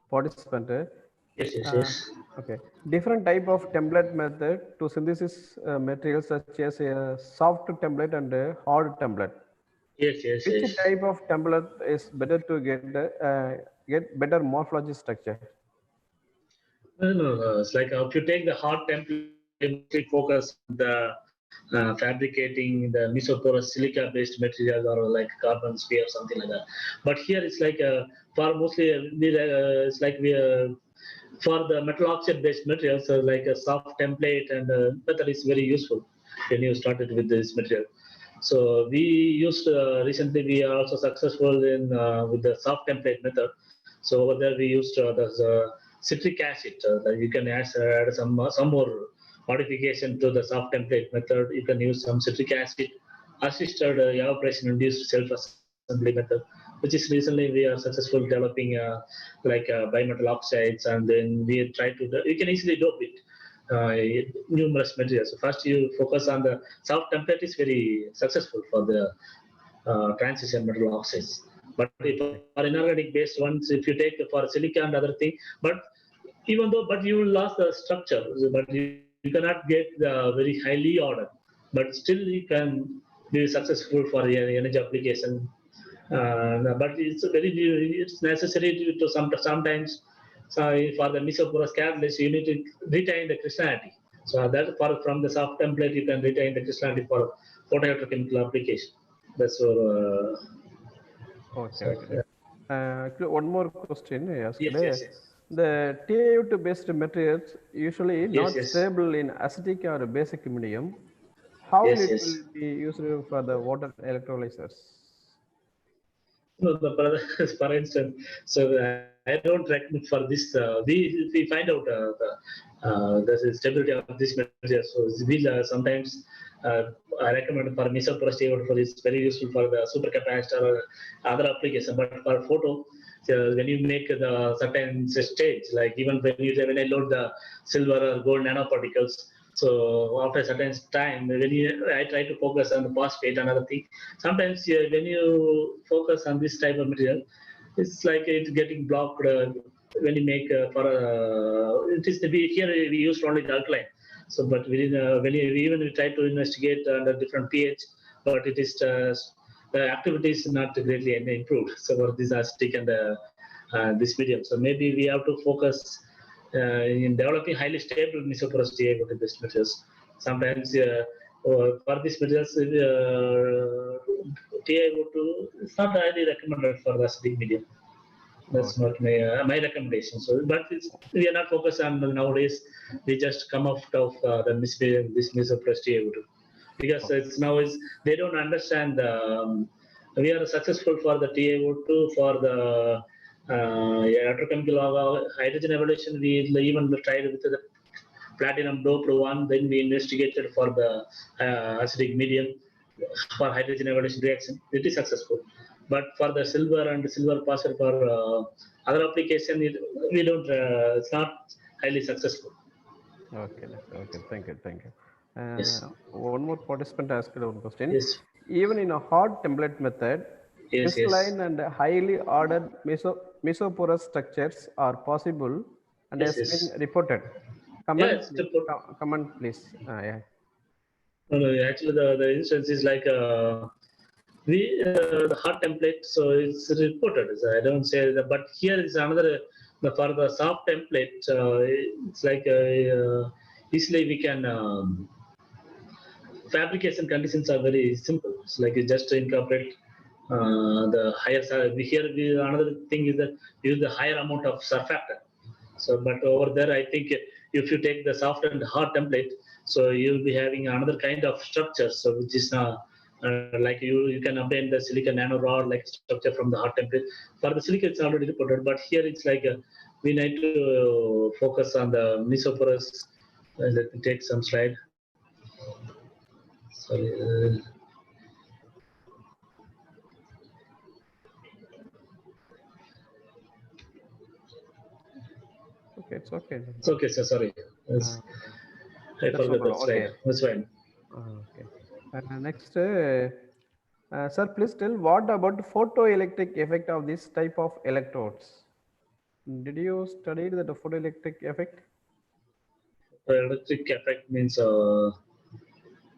participant. Yes. Okay, different type of template method to synthesis materials such as a soft template and a hard template. Yes. Which type of template is better to get get better morphology structure? No. It's like if you take the hard template, we focus on the fabricating the mesoporous silica-based materials or like carbon sphere or something like that. But here it's like for mostly it's like we for the metal oxide-based materials, like a soft template and method is very useful when you started with this material. So we used recently. We are also successful in with the soft template method. So over there we used the citric acid. That you can add some more modification to the soft template method. You can use some citric acid assisted evaporation induced self-assembly method, which is recently we are successful developing like bimetal oxides, and then we try to you can easily dope it. Numerous materials. So first you focus on the soft template is very successful for the transition metal oxides. But if for inorganic based ones, if you take for silica and other thing, but but you will lose the structure, but you cannot get the very highly ordered, but still you can be successful for energy application. But it's necessary to sometimes. So for the mesoporous catalyst, you need to retain the crystallinity. So that from the soft template, you can retain the crystallinity for photoelectrochemical application. That's for. Okay. One more question I asked. Yes. The TiO2 based materials usually not Yes. stable in acidic or basic medium. How Yes. it will be used for the water electrolyzers? No, for instance, so I don't recommend for this. We find out the stability of this material. So we sometimes I recommend for mesoporous TiO2 for it's very useful for the supercapacitor or other application. But for photo, when you make the certain stage, like even when I load the silver or gold nanoparticles. So after a certain time, I try to focus on the phosphate and other thing. Sometimes when you focus on this type of material, it's like it's getting blocked when you make it is here we use only the alkaline. So, but when we try to investigate under different pH, but it is the activity is not greatly improved. So for this acidic and this medium, so maybe we have to focus in developing highly stable mesoporous TiO2 based materials. Sometimes for these materials, TiO2 is not highly recommended for the acidic medium. That's not my recommendation. So, but we are not focused on nowadays. We just come out of this mesoporous TiO2 because it's now is they don't understand. We are successful for the TiO2 for the electrochemical hydrogen evolution. We even tried with the platinum doped one. Then we investigated for the acidic medium for hydrogen evolution reaction. It is successful. But for the silver and silver phosphate for other application, we don't. It's not highly successful. Okay. Thank you. Yes. One more participant asked one question. Yes. Even in a hard template method, Yes. crystalline and highly ordered mesoporous structures are possible and has been reported. Comment, please. Yeah. No, actually, the instance is like the hard template, so it's reported. So I don't say that, but here is another for the soft template. It's like easily we can fabrication conditions are very simple. It's like you just incorporate the higher. Another thing is that use the higher amount of surfactant. So, but over there, I think if you take the soft and hard template, so you'll be having another kind of structure. So, which is like you can obtain the silicon nanorod like structure from the hard template. For the silicon, it's already reported, but here it's like we need to focus on the mesoporous. Let me take some slide. Sorry. Okay, it's okay. It's okay, sir. Sorry. I forgot that slide. That's fine. Okay. Next, sir, please tell what about photoelectric effect of this type of electrodes? Did you study the photoelectric effect? The electric effect means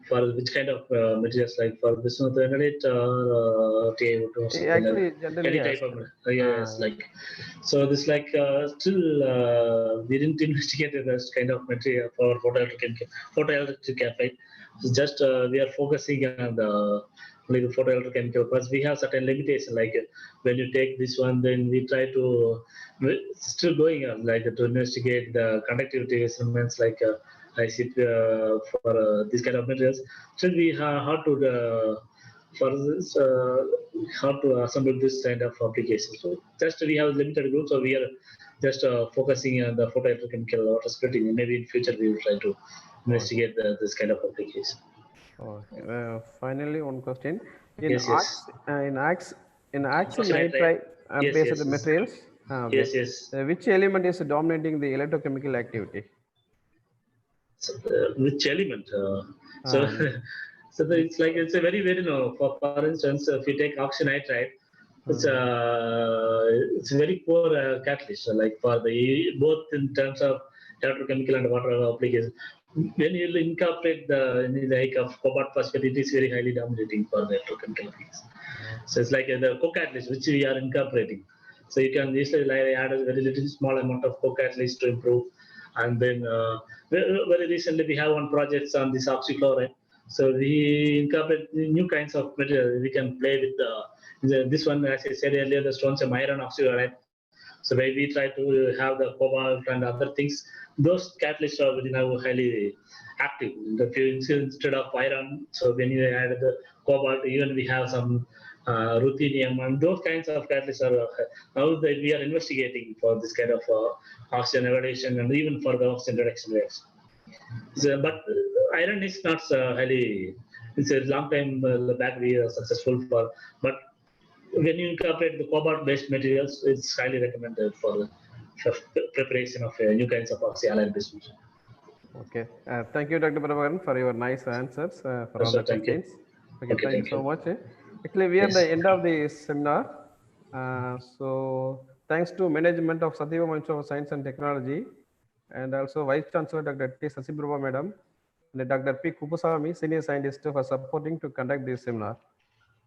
for which kind of materials, like for bismuth enolate or TiO2 or something Actually, like generally, any yes. type of yes, like so. This like still we didn't investigate this kind of material for photoelectric graphite. So just we are focusing on the like the photoelectrochemical, because we have certain limitation. Like when you take this one, then we try to still going on like to investigate the conductivity measurements, like I see for this kind of materials. Still we have how to for this how to assemble this kind of application. So just we have limited group, so we are just focusing on the photoelectrochemical water splitting. Maybe in future we will try to investigate this kind of application. Finally, one question. In Yes, yes. oxy-nitride Yes, based yes, yes. materials, Yes, yes. which element is dominating the electrochemical activity? So, which element? So, so it's like it's a very for instance, if you take oxy-nitride, it's a very poor catalyst. So like for the both in terms of electrochemical and water application. When you incorporate the like of cobalt phosphate, it is very highly dominating for the electrochemical application. So it's like the co-catalyst which we are incorporating. So you can easily like add a very little small amount of co-catalyst to improve. And then very recently we have one project on this oxychloride. So we incorporate new kinds of material. We can play with this one, as I said earlier, the strontium iron oxychloride. So where we try to have the cobalt and other things, those catalysts are very now highly active. Instead of iron, so when you add the cobalt, even we have some ruthenium, and those kinds of catalysts are now that we are investigating for this kind of oxygen evaluation and even for the oxygen reduction reaction. So, but iron is not highly. It's a long time back we are successful for, but when you incorporate the cobalt-based materials, it's highly recommended for preparation of new kinds of oxy-alloy bismuth. Okay. Thank you, Dr. Prabhakaran, for your nice answers for all the Thank you. questions. Okay, thank you so much. Actually, we are at Yes. the end of the seminar. So, thanks to management of Satyam Institute of Science and Technology, and also Vice Chancellor Dr. T. Sasiprabha Madam, and Dr. P. Kupusamy, Senior Scientist, for supporting to conduct this seminar.